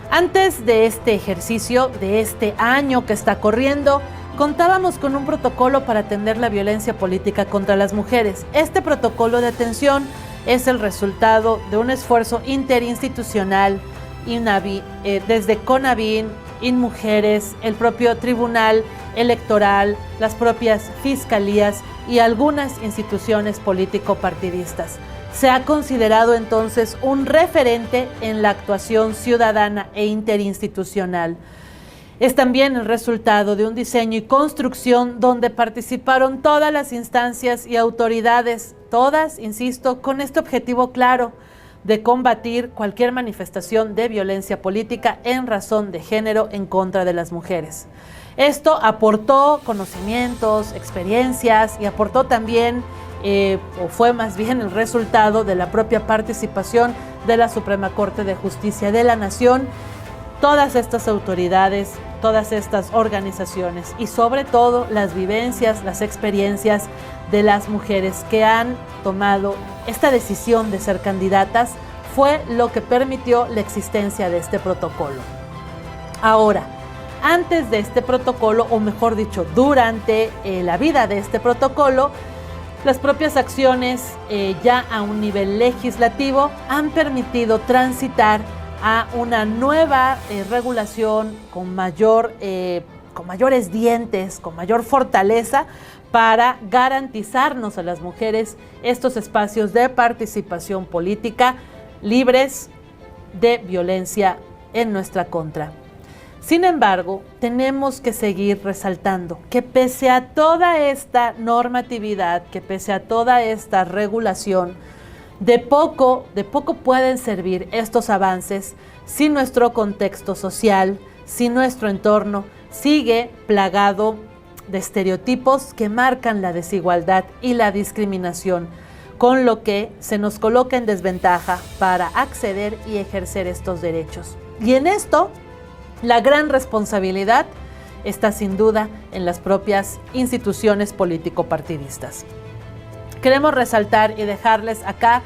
Antes de este ejercicio, de este año que está corriendo, contábamos con un protocolo para atender la violencia política contra las mujeres. Este protocolo de atención es el resultado de un esfuerzo interinstitucional, desde CONAVIN, InMujeres, el propio Tribunal Electoral, las propias fiscalías y algunas instituciones político-partidistas. Se ha considerado entonces un referente en la actuación ciudadana e interinstitucional. Es también el resultado de un diseño y construcción donde participaron todas las instancias y autoridades, todas, insisto, con este objetivo claro de combatir cualquier manifestación de violencia política en razón de género en contra de las mujeres. Esto aportó conocimientos, experiencias y aportó también o fue más bien el resultado de la propia participación de la Suprema Corte de Justicia de la Nación, todas estas autoridades, todas estas organizaciones y sobre todo las vivencias, las experiencias de las mujeres que han tomado esta decisión de ser candidatas fue lo que permitió la existencia de este protocolo. Ahora, antes de este protocolo, o mejor dicho, durante la vida de este protocolo, las propias acciones ya a un nivel legislativo han permitido transitar a una nueva regulación con mayores dientes, con mayor fortaleza para garantizarnos a las mujeres estos espacios de participación política libres de violencia en nuestra contra. Sin embargo, tenemos que seguir resaltando que pese a toda esta normatividad, que pese a toda esta regulación, de poco pueden servir estos avances si nuestro contexto social, si nuestro entorno sigue plagado de estereotipos que marcan la desigualdad y la discriminación, con lo que se nos coloca en desventaja para acceder y ejercer estos derechos. Y en esto, la gran responsabilidad está sin duda en las propias instituciones político-partidistas. Queremos resaltar y dejarles acá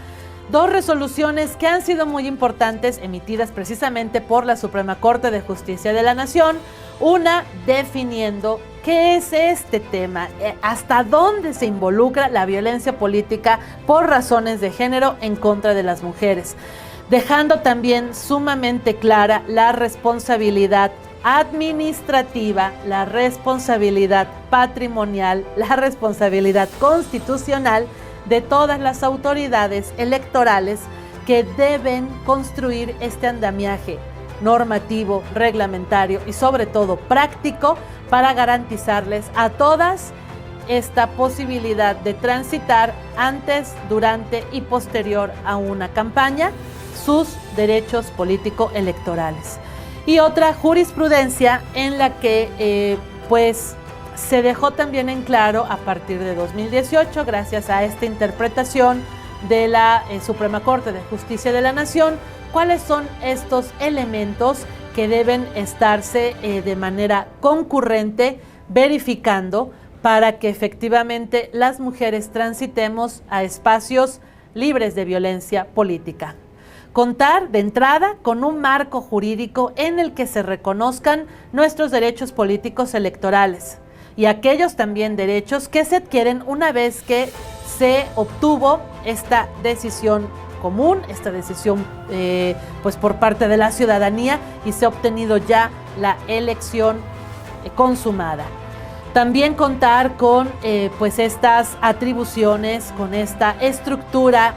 dos resoluciones que han sido muy importantes, emitidas precisamente por la Suprema Corte de Justicia de la Nación. Una definiendo qué es este tema, hasta dónde se involucra la violencia política por razones de género en contra de las mujeres, dejando también sumamente clara la responsabilidad administrativa, la responsabilidad patrimonial, la responsabilidad constitucional de todas las autoridades electorales que deben construir este andamiaje normativo, reglamentario y sobre todo práctico para garantizarles a todas esta posibilidad de transitar antes, durante y posterior a una campaña sus derechos político-electorales. Y otra jurisprudencia en la que se dejó también en claro a partir de 2018, gracias a esta interpretación de la Suprema Corte de Justicia de la Nación, cuáles son estos elementos que deben estarse de manera concurrente verificando para que efectivamente las mujeres transitemos a espacios libres de violencia política. Contar de entrada con un marco jurídico en el que se reconozcan nuestros derechos políticos electorales y aquellos también derechos que se adquieren una vez que se obtuvo esta decisión común, esta decisión por parte de la ciudadanía y se ha obtenido ya la elección consumada. También contar con estas atribuciones, con esta estructura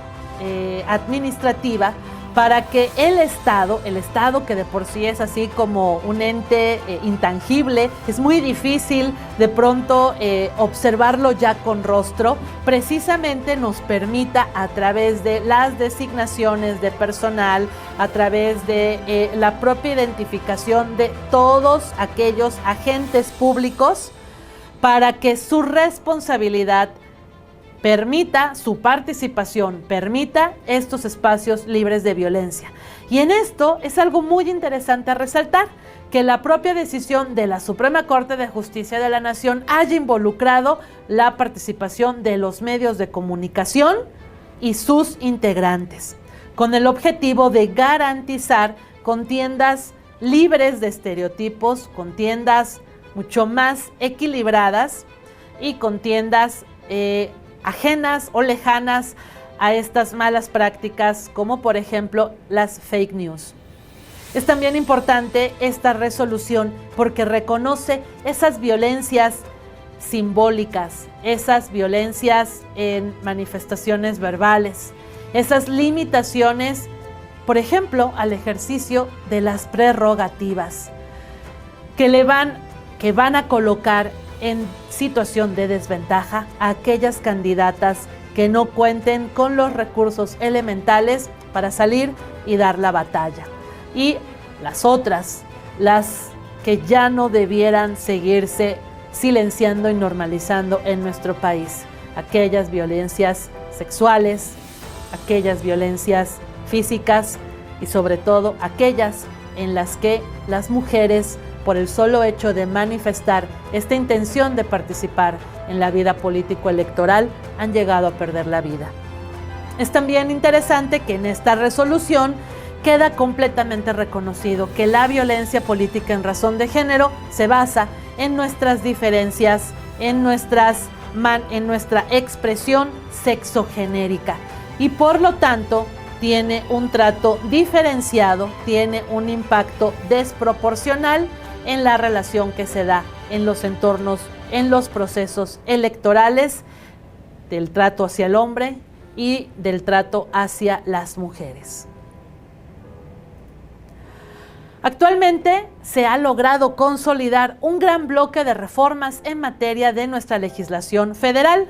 administrativa para que el Estado que de por sí es así como un ente intangible, es muy difícil de pronto observarlo ya con rostro, precisamente nos permita a través de las designaciones de personal, a través de la propia identificación de todos aquellos agentes públicos, para que su responsabilidad permita su participación, permita estos espacios libres de violencia. Y en esto es algo muy interesante a resaltar, que la propia decisión de la Suprema Corte de Justicia de la Nación haya involucrado la participación de los medios de comunicación y sus integrantes, con el objetivo de garantizar contiendas libres de estereotipos, contiendas mucho más equilibradas y contiendas ajenas o lejanas a estas malas prácticas, como por ejemplo las fake news. Es también importante esta resolución porque reconoce esas violencias simbólicas, esas violencias en manifestaciones verbales, esas limitaciones, por ejemplo, al ejercicio de las prerrogativas, que van a colocar en situación de desventaja a aquellas candidatas que no cuenten con los recursos elementales para salir y dar la batalla. Y las otras, las que ya no debieran seguirse silenciando y normalizando en nuestro país, aquellas violencias sexuales, aquellas violencias físicas y sobre todo aquellas en las que las mujeres, por el solo hecho de manifestar esta intención de participar en la vida político-electoral, han llegado a perder la vida. Es también interesante que en esta resolución queda completamente reconocido que la violencia política en razón de género se basa en nuestras diferencias, en nuestra expresión sexogenérica y por lo tanto tiene un trato diferenciado, tiene un impacto desproporcional en la relación que se da en los entornos, en los procesos electorales, del trato hacia el hombre y del trato hacia las mujeres. Actualmente se ha logrado consolidar un gran bloque de reformas en materia de nuestra legislación federal,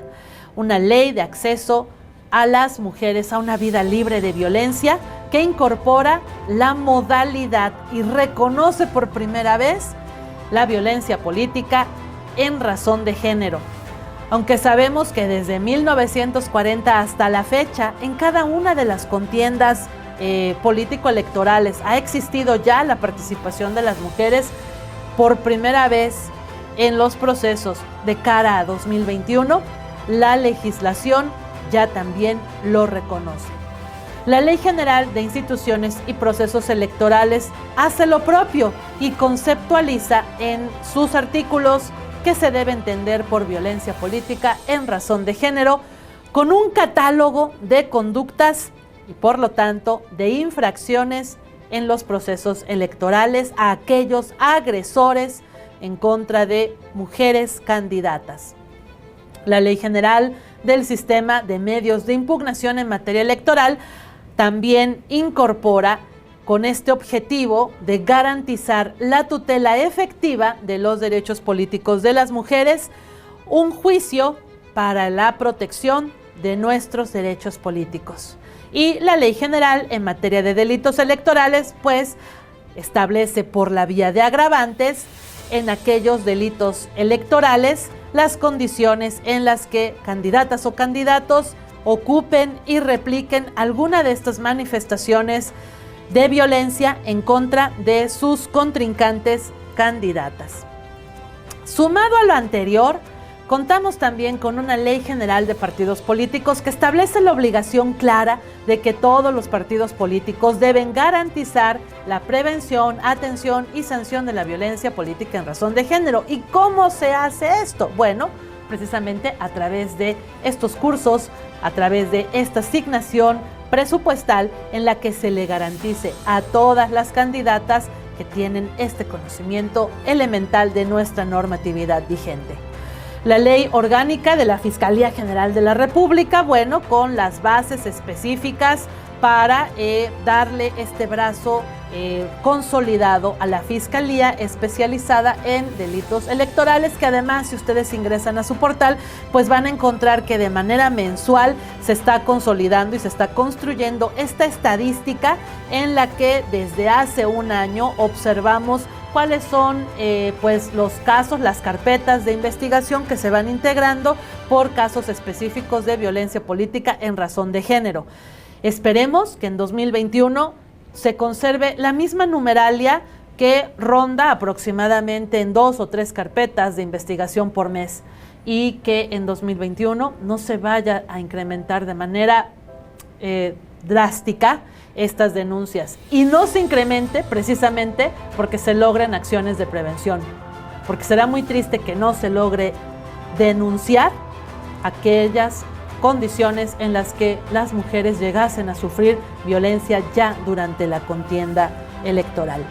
una ley de acceso a las mujeres a una vida libre de violencia que incorpora la modalidad y reconoce por primera vez la violencia política en razón de género. Aunque sabemos que desde 1940 hasta la fecha, en cada una de las contiendas político-electorales ha existido ya la participación de las mujeres por primera vez en los procesos de cara a 2021, la legislación ya también lo reconoce. La Ley General de Instituciones y Procesos Electorales hace lo propio y conceptualiza en sus artículos que se debe entender por violencia política en razón de género, con un catálogo de conductas y por lo tanto de infracciones en los procesos electorales a aquellos agresores en contra de mujeres candidatas. La Ley General del Sistema de Medios de Impugnación en materia electoral también incorpora con este objetivo de garantizar la tutela efectiva de los derechos políticos de las mujeres, un juicio para la protección de nuestros derechos políticos. Y la Ley General en materia de delitos electorales, pues, establece por la vía de agravantes en aquellos delitos electorales las condiciones en las que candidatas o candidatos ocupen y repliquen alguna de estas manifestaciones de violencia en contra de sus contrincantes candidatas. Sumado a lo anterior, contamos también con una Ley General de Partidos Políticos que establece la obligación clara de que todos los partidos políticos deben garantizar la prevención, atención y sanción de la violencia política en razón de género. ¿Y cómo se hace esto? Bueno, precisamente a través de estos cursos, a través de esta asignación presupuestal en la que se le garantice a todas las candidatas que tienen este conocimiento elemental de nuestra normatividad vigente. La Ley Orgánica de la Fiscalía General de la República, bueno, con las bases específicas para darle este brazo consolidado a la Fiscalía especializada en delitos electorales, que además, si ustedes ingresan a su portal, pues van a encontrar que de manera mensual se está consolidando y se está construyendo esta estadística en la que desde hace un año observamos cuáles son pues los casos, las carpetas de investigación que se van integrando por casos específicos de violencia política en razón de género. Esperemos que en 2021 se conserve la misma numeralia que ronda aproximadamente en 2 o 3 carpetas de investigación por mes y que en 2021 no se vaya a incrementar de manera drástica estas denuncias y no se incremente precisamente porque se logren acciones de prevención, porque será muy triste que no se logre denunciar aquellas condiciones en las que las mujeres llegasen a sufrir violencia ya durante la contienda electoral.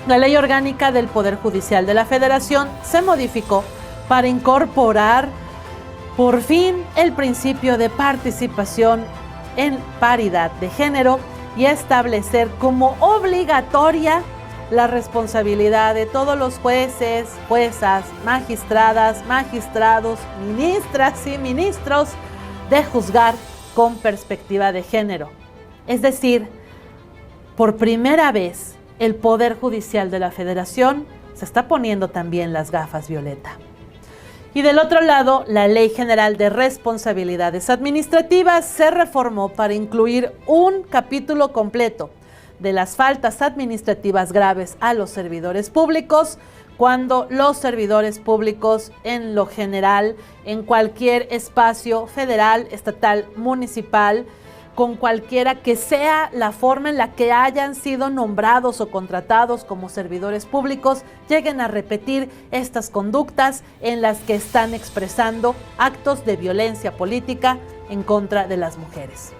La Ley Orgánica del Poder Judicial de la Federación se modificó para incorporar por fin el principio de participación en paridad de género y establecer como obligatoria la responsabilidad de todos los jueces, juezas, magistradas, magistrados, ministras y ministros de juzgar con perspectiva de género. Es decir, por primera vez el Poder Judicial de la Federación se está poniendo también las gafas violeta. Y del otro lado, la Ley General de Responsabilidades Administrativas se reformó para incluir un capítulo completo de las faltas administrativas graves a los servidores públicos, cuando los servidores públicos en lo general, en cualquier espacio federal, estatal, municipal, con cualquiera que sea la forma en la que hayan sido nombrados o contratados como servidores públicos, lleguen a repetir estas conductas en las que están expresando actos de violencia política en contra de las mujeres.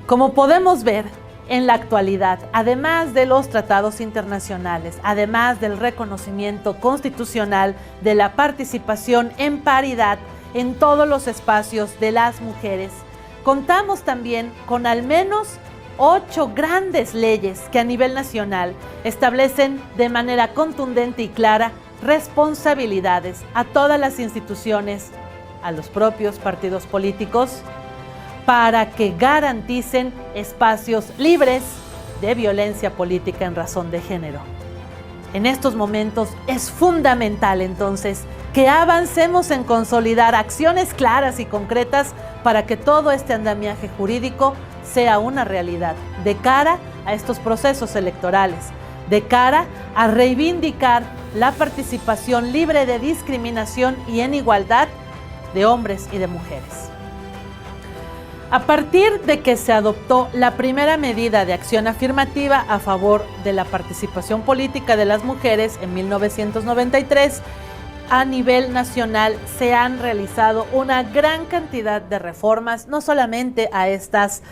Como podemos ver, en la actualidad, además de los tratados internacionales, además del reconocimiento constitucional de la participación en paridad en todos los espacios de las mujeres, contamos también con al menos 8 grandes leyes que a nivel nacional establecen de manera contundente y clara responsabilidades a todas las instituciones, a los propios partidos políticos, para que garanticen espacios libres de violencia política en razón de género. En estos momentos es fundamental entonces que avancemos en consolidar acciones claras y concretas para que todo este andamiaje jurídico sea una realidad de cara a estos procesos electorales, de cara a reivindicar la participación libre de discriminación y en igualdad de hombres y de mujeres. A partir de que se adoptó la primera medida de acción afirmativa a favor de la participación política de las mujeres en 1993, a nivel nacional se han realizado una gran cantidad de reformas, no solamente a estas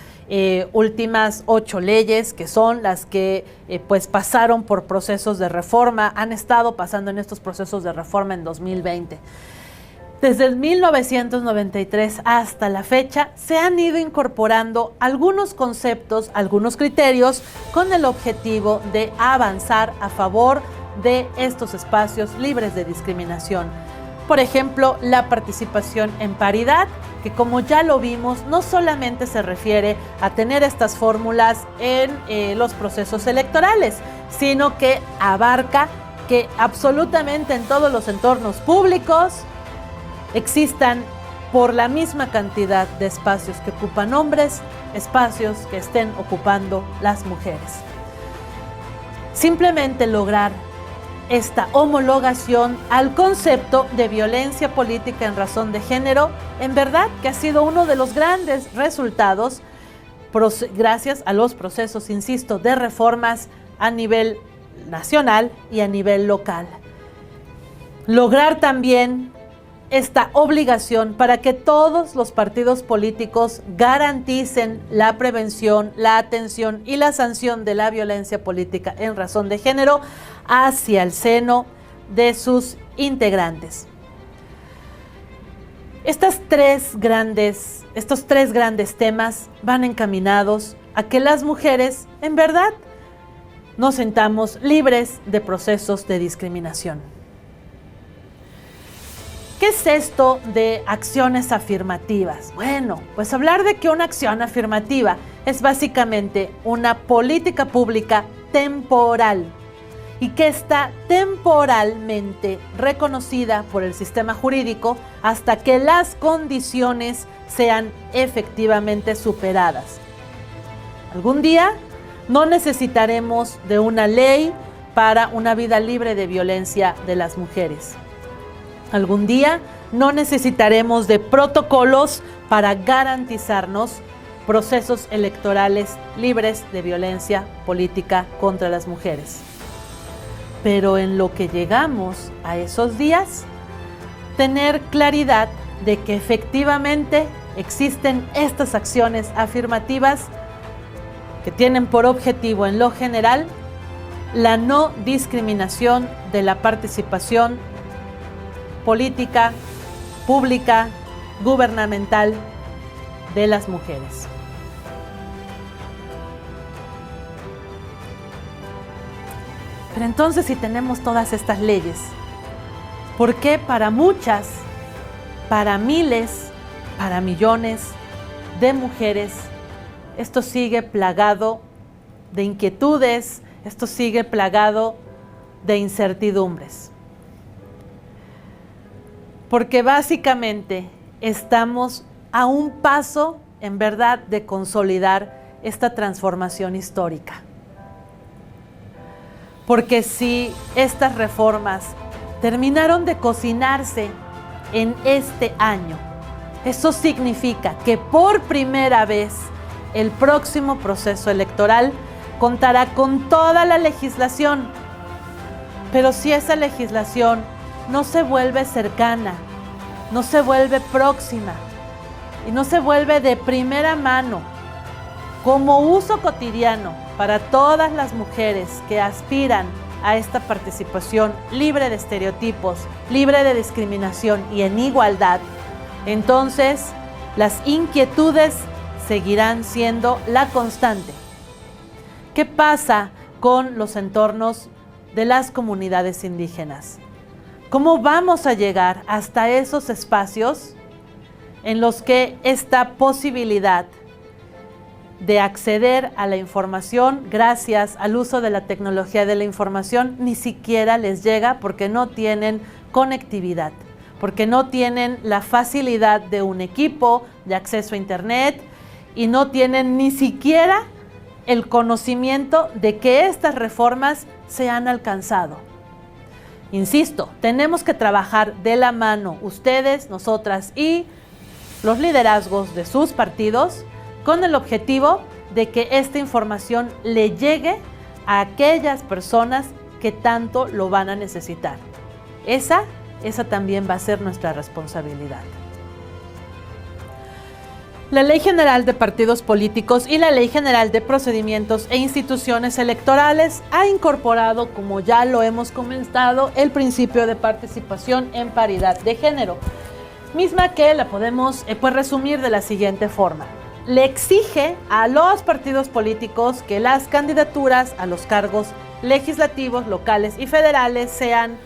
últimas 8 leyes, que son las que pues pasaron por procesos de reforma, han estado pasando en estos procesos de reforma en 2020. Desde el 1993 hasta la fecha se han ido incorporando algunos conceptos, algunos criterios con el objetivo de avanzar a favor de estos espacios libres de discriminación. Por ejemplo, la participación en paridad, que como ya lo vimos, no solamente se refiere a tener estas fórmulas en los procesos electorales, sino que abarca que absolutamente en todos los entornos públicos existan por la misma cantidad de espacios que ocupan hombres, espacios que estén ocupando las mujeres. Simplemente lograr esta homologación al concepto de violencia política en razón de género, en verdad que ha sido uno de los grandes resultados gracias a los procesos, insisto, de reformas a nivel nacional y a nivel local. Lograr también esta obligación para que todos los partidos políticos garanticen la prevención, la atención y la sanción de la violencia política en razón de género hacia el seno de sus integrantes. Estos tres grandes temas van encaminados a que las mujeres, en verdad, nos sintamos libres de procesos de discriminación. ¿Qué es esto de acciones afirmativas? Bueno, pues hablar de que una acción afirmativa es básicamente una política pública temporal y que está temporalmente reconocida por el sistema jurídico hasta que las condiciones sean efectivamente superadas. Algún día no necesitaremos de una ley para una vida libre de violencia de las mujeres. Algún día no necesitaremos de protocolos para garantizarnos procesos electorales libres de violencia política contra las mujeres. Pero en lo que llegamos a esos días, tener claridad de que efectivamente existen estas acciones afirmativas que tienen por objetivo en lo general la no discriminación de la participación política, pública, gubernamental de las mujeres. Pero entonces, si tenemos todas estas leyes, ¿por qué para muchas, para miles, para millones de mujeres, esto sigue plagado de inquietudes, esto sigue plagado de incertidumbres? Porque básicamente estamos a un paso, en verdad, de consolidar esta transformación histórica. Porque si estas reformas terminaron de cocinarse en este año, eso significa que por primera vez el próximo proceso electoral contará con toda la legislación. Pero si esa legislación no se vuelve cercana, no se vuelve próxima y no se vuelve de primera mano como uso cotidiano para todas las mujeres que aspiran a esta participación libre de estereotipos, libre de discriminación y en igualdad, entonces las inquietudes seguirán siendo la constante. ¿Qué pasa con los entornos de las comunidades indígenas? ¿Cómo vamos a llegar hasta esos espacios en los que esta posibilidad de acceder a la información gracias al uso de la tecnología de la información ni siquiera les llega porque no tienen conectividad, porque no tienen la facilidad de un equipo de acceso a internet y no tienen ni siquiera el conocimiento de que estas reformas se han alcanzado. Insisto, tenemos que trabajar de la mano, ustedes, nosotras y los liderazgos de sus partidos, con el objetivo de que esta información le llegue a aquellas personas que tanto lo van a necesitar. Esa también va a ser nuestra responsabilidad. La Ley General de Partidos Políticos y la Ley General de Procedimientos e Instituciones Electorales ha incorporado, como ya lo hemos comentado, el principio de participación en paridad de género, misma que la podemos resumir de la siguiente forma. Le exige a los partidos políticos que las candidaturas a los cargos legislativos, locales y federales sean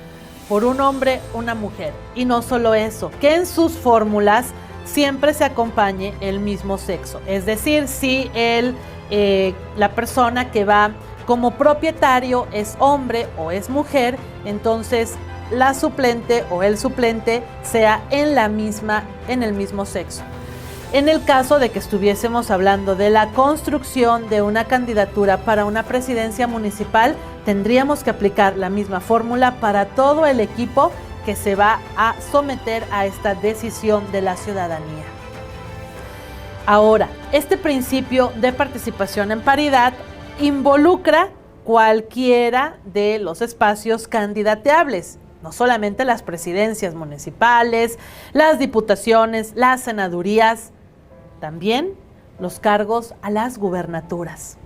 por un hombre, una mujer. Y no solo eso, que en sus fórmulas siempre se acompañe el mismo sexo. Es decir, si la persona que va como propietario es hombre o es mujer, entonces la suplente o el suplente sea en el mismo sexo. En el caso de que estuviésemos hablando de la construcción de una candidatura para una presidencia municipal, tendríamos que aplicar la misma fórmula para todo el equipo que se va a someter a esta decisión de la ciudadanía. Ahora, este principio de participación en paridad involucra cualquiera de los espacios candidateables, no solamente las presidencias municipales, las diputaciones, las senadurías, también los cargos a las gubernaturas.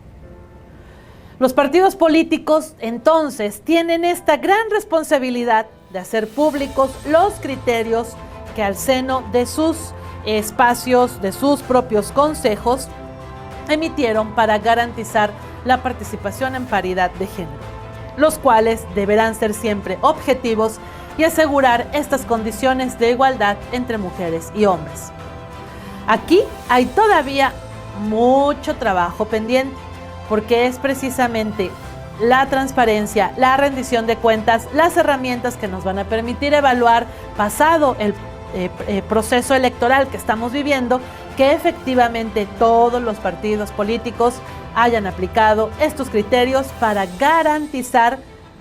Los partidos políticos, entonces, tienen esta gran responsabilidad de hacer públicos los criterios que al seno de sus espacios, de sus propios consejos, emitieron para garantizar la participación en paridad de género, los cuales deberán ser siempre objetivos y asegurar estas condiciones de igualdad entre mujeres y hombres. Aquí hay todavía mucho trabajo pendiente, porque es precisamente la transparencia, la rendición de cuentas, las herramientas que nos van a permitir evaluar, pasado el proceso electoral que estamos viviendo, que efectivamente todos los partidos políticos hayan aplicado estos criterios para garantizar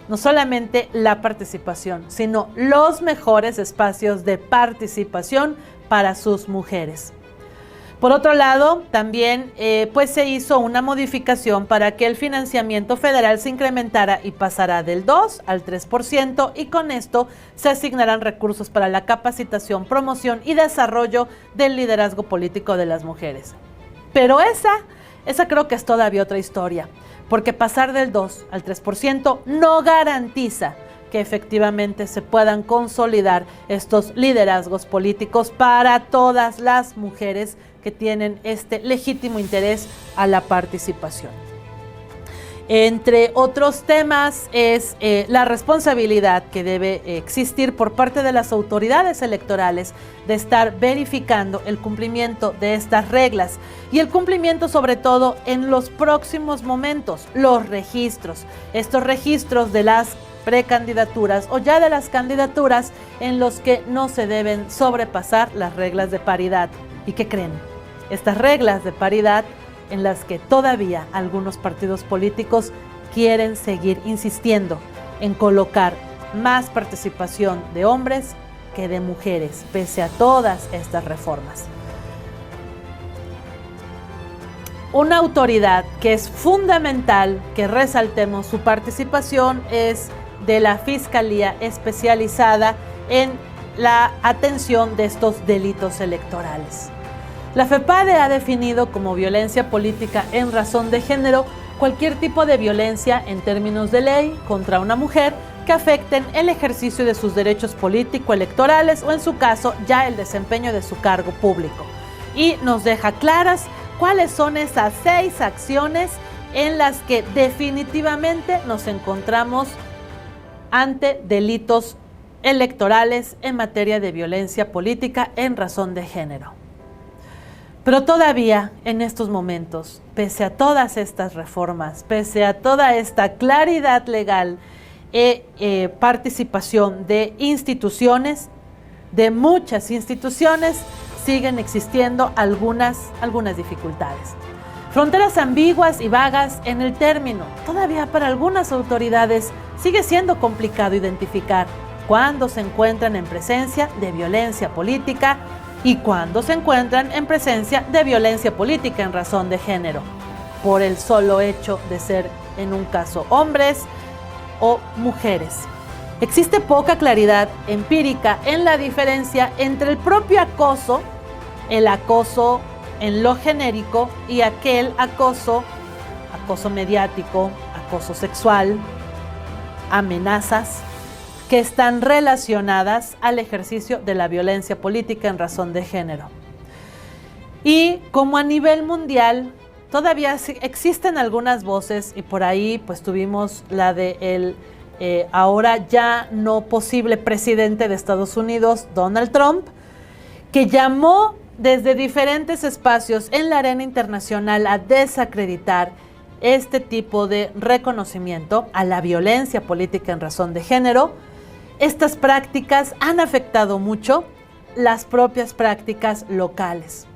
no solamente la participación, sino los mejores espacios de participación para sus mujeres. Por otro lado, también se hizo una modificación para que el financiamiento federal se incrementara y pasara del 2 al 3%, y con esto se asignarán recursos para la capacitación, promoción y desarrollo del liderazgo político de las mujeres. Pero esa creo que es todavía otra historia, porque pasar del 2 al 3% no garantiza que efectivamente se puedan consolidar estos liderazgos políticos para todas las mujeres que tienen este legítimo interés a la participación. Entre otros temas es la responsabilidad que debe existir por parte de las autoridades electorales de estar verificando el cumplimiento de estas reglas y el cumplimiento sobre todo en los próximos momentos, los registros, estos registros de las precandidaturas o ya de las candidaturas en los que no se deben sobrepasar las reglas de paridad. ¿Y qué creen? Estas reglas de paridad en las que todavía algunos partidos políticos quieren seguir insistiendo en colocar más participación de hombres que de mujeres, pese a todas estas reformas. Una autoridad que es fundamental que resaltemos su participación es de la Fiscalía Especializada en la atención de estos delitos electorales. La FEPADE ha definido como violencia política en razón de género cualquier tipo de violencia en términos de ley contra una mujer que afecten el ejercicio de sus derechos político-electorales o en su caso ya el desempeño de su cargo público. Y nos deja claras cuáles son esas 6 acciones en las que definitivamente nos encontramos ante delitos electorales en materia de violencia política en razón de género. Pero todavía en estos momentos, pese a todas estas reformas, pese a toda esta claridad legal e participación de instituciones, de muchas instituciones, siguen existiendo algunas dificultades. Fronteras ambiguas y vagas en el término. Todavía para algunas autoridades sigue siendo complicado identificar cuándo se encuentran en presencia de violencia política y cuándo se encuentran en presencia de violencia política en razón de género, por el solo hecho de ser, en un caso, hombres o mujeres. Existe poca claridad empírica en la diferencia entre el propio acoso, el acoso en lo genérico, y aquel acoso mediático, acoso sexual, amenazas, que están relacionadas al ejercicio de la violencia política en razón de género. Y como a nivel mundial todavía existen algunas voces, y por ahí pues tuvimos la de el ahora ya no posible presidente de Estados Unidos, Donald Trump, que llamó desde diferentes espacios en la arena internacional a desacreditar este tipo de reconocimiento a la violencia política en razón de género. Estas prácticas han afectado mucho las propias prácticas locales.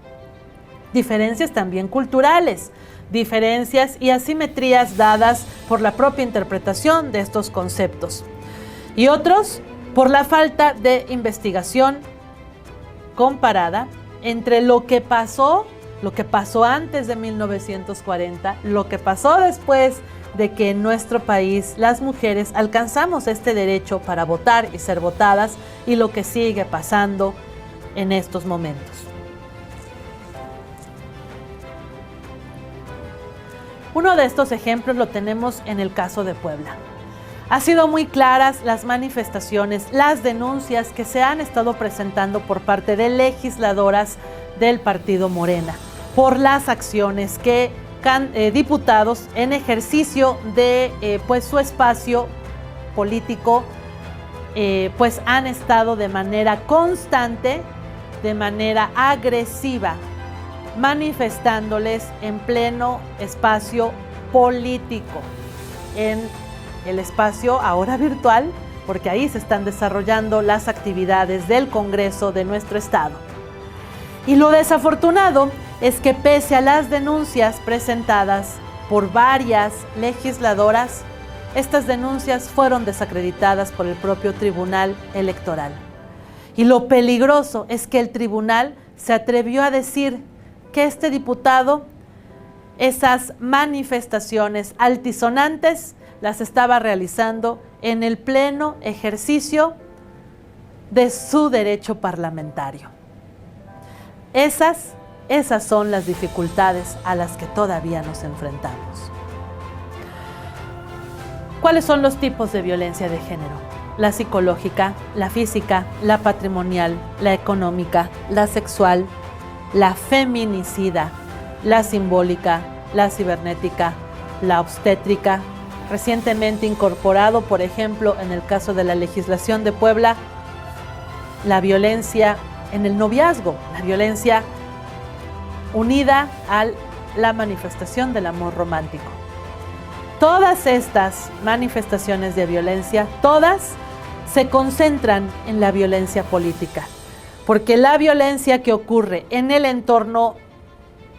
Diferencias también culturales, diferencias y asimetrías dadas por la propia interpretación de estos conceptos. Y otros por la falta de investigación comparada entre lo que pasó antes de 1940, lo que pasó después de que en nuestro país las mujeres alcanzamos este derecho para votar y ser votadas, y lo que sigue pasando en estos momentos. Uno de estos ejemplos lo tenemos en el caso de Puebla. Han sido muy claras las manifestaciones, las denuncias que se han estado presentando por parte de legisladoras del partido Morena por las acciones que diputados en ejercicio de pues su espacio político pues han estado de manera constante, de manera agresiva, manifestándoles en pleno espacio político, en el espacio ahora virtual, porque ahí se están desarrollando las actividades del Congreso de nuestro estado. Y lo desafortunado es que pese a las denuncias presentadas por varias legisladoras, estas denuncias fueron desacreditadas por el propio Tribunal Electoral. Y lo peligroso es que el tribunal se atrevió a decir que este diputado, esas manifestaciones altisonantes, las estaba realizando en el pleno ejercicio de su derecho parlamentario. Esas son las dificultades a las que todavía nos enfrentamos. ¿Cuáles son los tipos de violencia de género? La psicológica, la física, la patrimonial, la económica, la sexual, la feminicida, la simbólica, la cibernética, la obstétrica. Recientemente incorporado, por ejemplo, en el caso de la legislación de Puebla, la violencia en el noviazgo, la violencia unida a la manifestación del amor romántico. Todas estas manifestaciones de violencia, todas se concentran en la violencia política, porque la violencia que ocurre en el entorno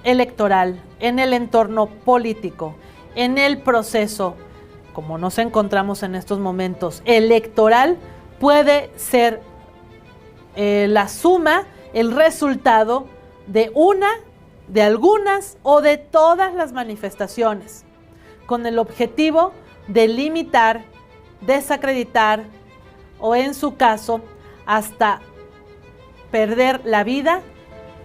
electoral, en el entorno político, en el proceso, como nos encontramos en estos momentos, electoral, puede ser la suma, el resultado de algunas o de todas las manifestaciones, con el objetivo de limitar, desacreditar o, en su caso, hasta perder la vida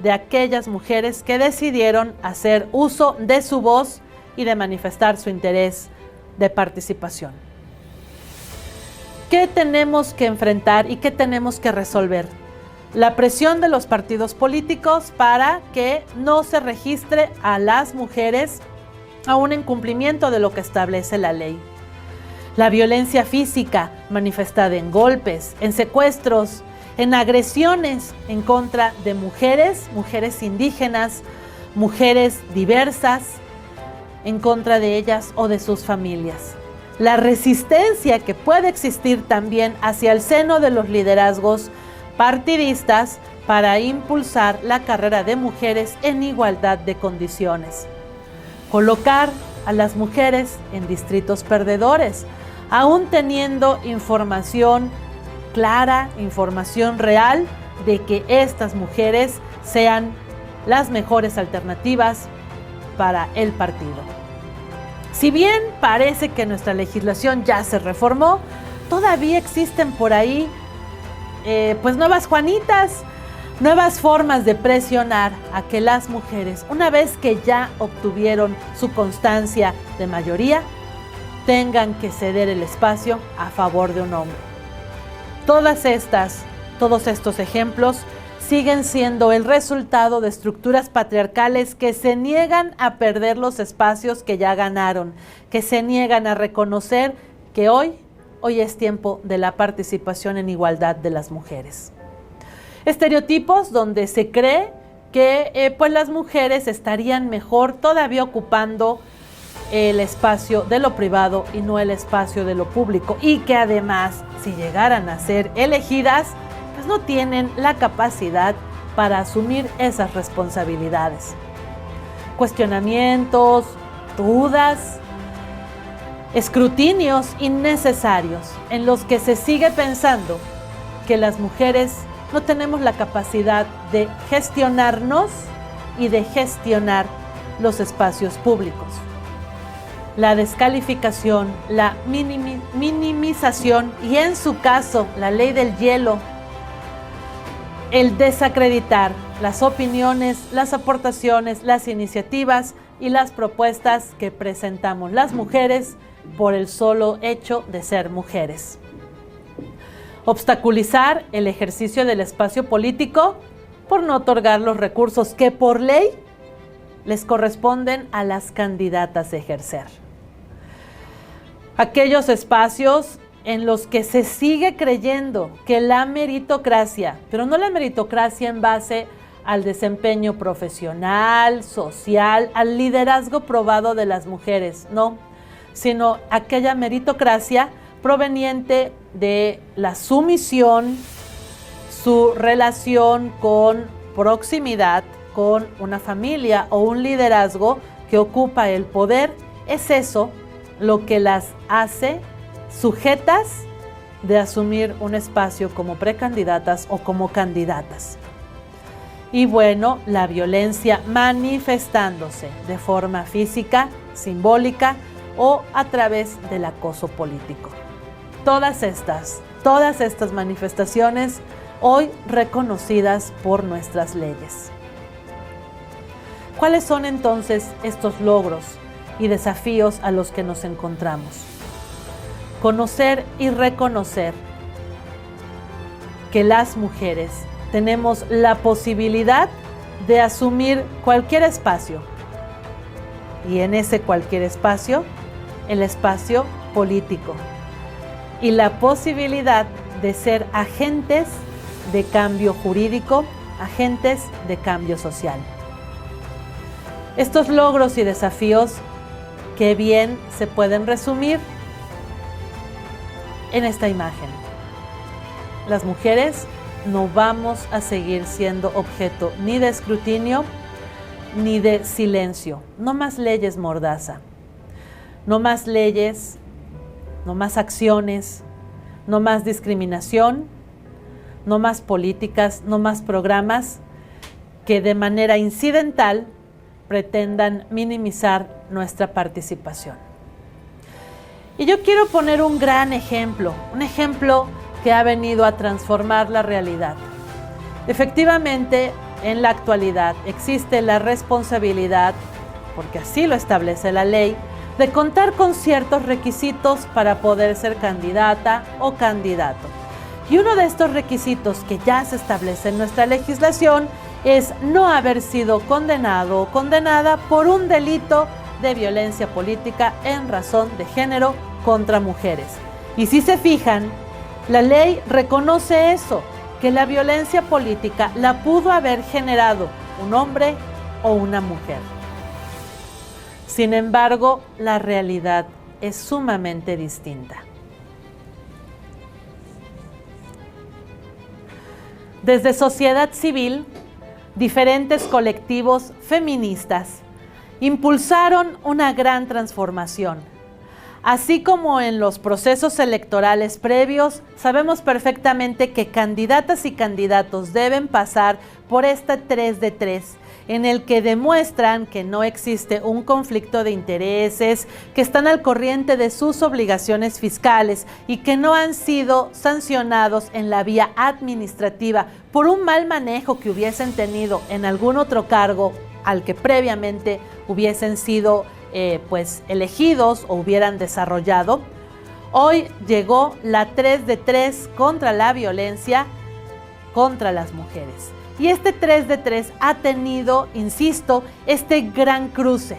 de aquellas mujeres que decidieron hacer uso de su voz y de manifestar su interés de participación. ¿Qué tenemos que enfrentar y qué tenemos que resolver? La presión de los partidos políticos para que no se registre a las mujeres a un incumplimiento de lo que establece la ley. La violencia física manifestada en golpes, en secuestros, en agresiones en contra de mujeres, mujeres indígenas, mujeres diversas, en contra de ellas o de sus familias. La resistencia que puede existir también hacia el seno de los liderazgos partidistas para impulsar la carrera de mujeres en igualdad de condiciones. Colocar a las mujeres en distritos perdedores, aún teniendo información clara, información real de que estas mujeres sean las mejores alternativas para el partido. Si bien parece que nuestra legislación ya se reformó, todavía existen por ahí pues nuevas Juanitas, nuevas formas de presionar a que las mujeres, una vez que ya obtuvieron su constancia de mayoría, tengan que ceder el espacio a favor de un hombre. Todos estos ejemplos siguen siendo el resultado de estructuras patriarcales que se niegan a perder los espacios que ya ganaron, que se niegan a reconocer que hoy es tiempo de la participación en igualdad de las mujeres. Estereotipos donde se cree que pues las mujeres estarían mejor todavía ocupando el espacio de lo privado y no el espacio de lo público, y que además, si llegaran a ser elegidas, pues no tienen la capacidad para asumir esas responsabilidades. Cuestionamientos, dudas, escrutinios innecesarios en los que se sigue pensando que las mujeres no tenemos la capacidad de gestionarnos y de gestionar los espacios públicos. La descalificación, la minimización y, en su caso, la ley del hielo, el desacreditar las opiniones, las aportaciones, las iniciativas y las propuestas que presentamos las mujeres por el solo hecho de ser mujeres. Obstaculizar el ejercicio del espacio político por no otorgar los recursos que por ley les corresponden a las candidatas a ejercer. Aquellos espacios en los que se sigue creyendo que la meritocracia, pero no la meritocracia en base al desempeño profesional, social, al liderazgo probado de las mujeres, no, sino aquella meritocracia proveniente de la sumisión, su relación con proximidad, con una familia o un liderazgo que ocupa el poder. Es eso lo que las hace sujetas de asumir un espacio como precandidatas o como candidatas. Y bueno, la violencia manifestándose de forma física, simbólica o a través del acoso político. Todas estas manifestaciones hoy reconocidas por nuestras leyes. ¿Cuáles son entonces estos logros y desafíos a los que nos encontramos? Conocer y reconocer que las mujeres tenemos la posibilidad de asumir cualquier espacio, y en ese cualquier espacio, el espacio político, y la posibilidad de ser agentes de cambio jurídico, agentes de cambio social. Estos logros y desafíos, que bien se pueden resumir en esta imagen. Las mujeres no vamos a seguir siendo objeto ni de escrutinio ni de silencio. No más leyes mordaza, no más leyes, no más acciones, no más discriminación, no más políticas, no más programas que de manera incidental pretendan minimizar nuestra participación. Y yo quiero poner un gran ejemplo, un ejemplo que ha venido a transformar la realidad. Efectivamente, en la actualidad existe la responsabilidad, porque así lo establece la ley, de contar con ciertos requisitos para poder ser candidata o candidato. Y uno de estos requisitos que ya se establece en nuestra legislación es no haber sido condenado o condenada por un delito de violencia política en razón de género contra mujeres. Y si se fijan, la ley reconoce eso, que la violencia política la pudo haber generado un hombre o una mujer. Sin embargo, la realidad es sumamente distinta. Desde sociedad civil, diferentes colectivos feministas impulsaron una gran transformación. Así como en los procesos electorales previos, sabemos perfectamente que candidatas y candidatos deben pasar por este 3 de 3, en el que demuestran que no existe un conflicto de intereses, que están al corriente de sus obligaciones fiscales y que no han sido sancionados en la vía administrativa por un mal manejo que hubiesen tenido en algún otro cargo al que previamente hubiesen sido elegidos o hubieran desarrollado. Hoy llegó la 3 de 3 contra la violencia contra las mujeres. Y este 3 de 3 ha tenido, insisto, este gran cruce,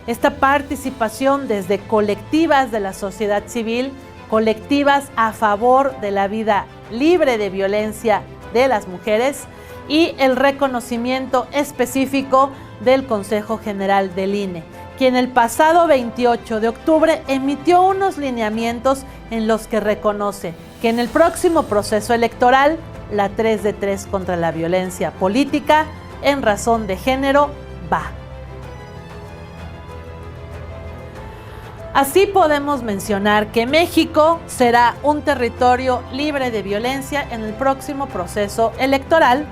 esta participación desde colectivas de la sociedad civil, colectivas a favor de la vida libre de violencia de las mujeres y el reconocimiento específico del Consejo General del INE, quien el pasado 28 de octubre emitió unos lineamientos en los que reconoce que en el próximo proceso electoral la 3 de 3 contra la violencia política en razón de género va. Así podemos mencionar que México será un territorio libre de violencia en el próximo proceso electoral,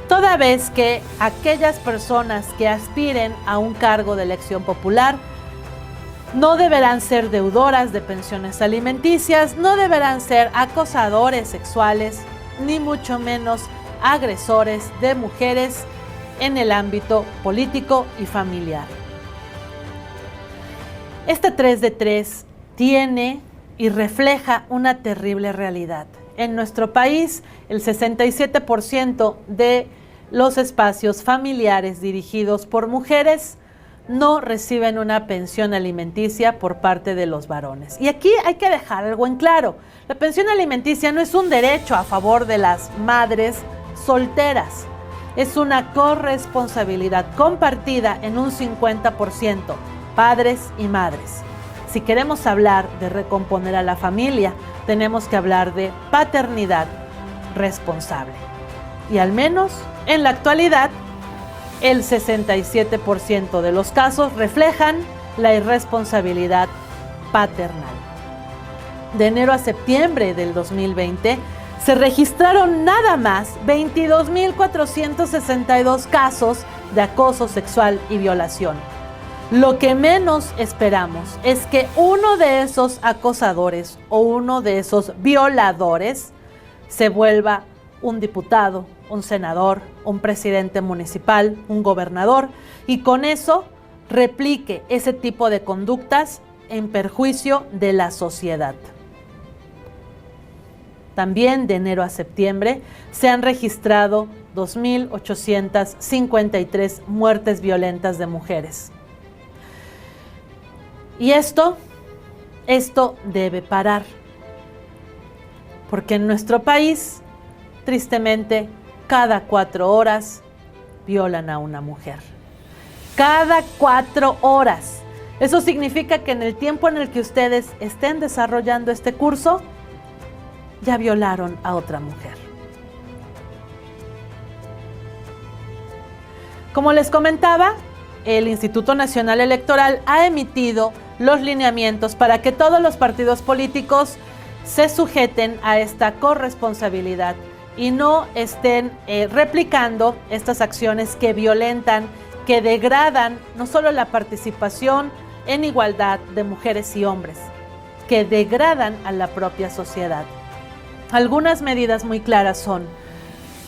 toda vez que aquellas personas que aspiren a un cargo de elección popular no deberán ser deudoras de pensiones alimenticias, no deberán ser acosadores sexuales, ni mucho menos agresores de mujeres en el ámbito político y familiar. Este 3 de 3 tiene y refleja una terrible realidad. En nuestro país, el 67% de los espacios familiares dirigidos por mujeres no reciben una pensión alimenticia por parte de los varones. Y aquí hay que dejar algo en claro. La pensión alimenticia no es un derecho a favor de las madres solteras. Es una corresponsabilidad compartida en un 50%, padres y madres. Si queremos hablar de recomponer a la familia, tenemos que hablar de paternidad responsable. Y al menos en la actualidad, el 67% de los casos reflejan la irresponsabilidad paternal. De enero a septiembre del 2020, se registraron nada más 22.462 casos de acoso sexual y violación. Lo que menos esperamos es que uno de esos acosadores o uno de esos violadores se vuelva un diputado, un senador, un presidente municipal, un gobernador, y con eso replique ese tipo de conductas en perjuicio de la sociedad. También de enero a septiembre se han registrado 2.853 muertes violentas de mujeres. Y esto debe parar, porque en nuestro país, tristemente, cada 4 horas violan a una mujer. Cada 4 horas. Eso significa que en el tiempo en el que ustedes estén desarrollando este curso, ya violaron a otra mujer. Como les comentaba, el Instituto Nacional Electoral ha emitido los lineamientos para que todos los partidos políticos se sujeten a esta corresponsabilidad y no estén replicando estas acciones que violentan, que degradan no solo la participación en igualdad de mujeres y hombres, que degradan a la propia sociedad. Algunas medidas muy claras son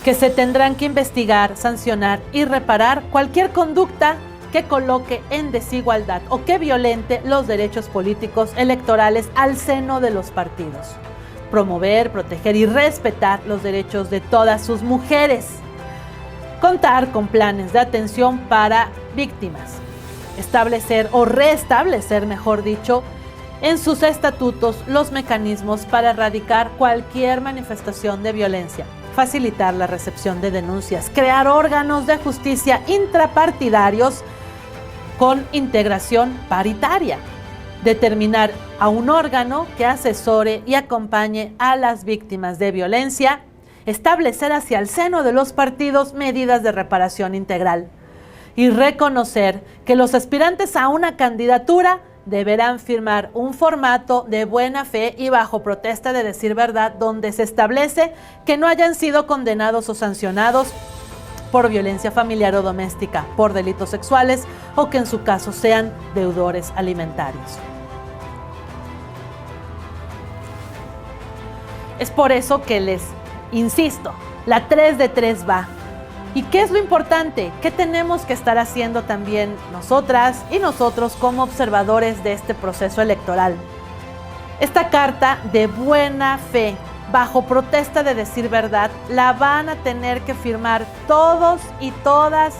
que se tendrán que investigar, sancionar y reparar cualquier conducta que coloque en desigualdad o que violente los derechos políticos electorales al seno de los partidos. Promover, proteger y respetar los derechos de todas sus mujeres. Contar con planes de atención para víctimas. Establecer o restablecer, mejor dicho, en sus estatutos los mecanismos para erradicar cualquier manifestación de violencia facilitar la recepción de denuncias, crear órganos de justicia intrapartidarios con integración paritaria, determinar a un órgano que asesore y acompañe a las víctimas de violencia, establecer hacia el seno de los partidos medidas de reparación integral y reconocer que los aspirantes a una candidatura deberán firmar un formato de buena fe y bajo protesta de decir verdad donde se establece que no hayan sido condenados o sancionados por violencia familiar o doméstica, por delitos sexuales o que en su caso sean deudores alimentarios. Es por eso que les insisto, la 3 de 3 va. ¿Y qué es lo importante? ¿Qué tenemos que estar haciendo también nosotras y nosotros como observadores de este proceso electoral? Esta carta de buena fe, bajo protesta de decir verdad, la van a tener que firmar todos y todas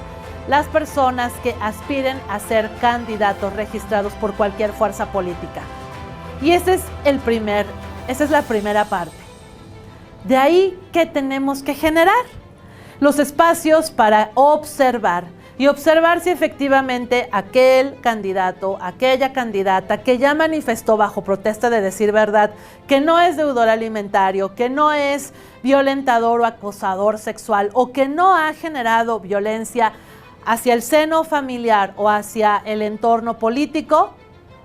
las personas que aspiren a ser candidatos registrados por cualquier fuerza política. Y esa es la primera parte. De ahí, ¿qué tenemos que generar? Los espacios para observar y observar si efectivamente aquel candidato, aquella candidata que ya manifestó bajo protesta de decir verdad que no es deudor alimentario, que no es violentador o acosador sexual o que no ha generado violencia hacia el seno familiar o hacia el entorno político,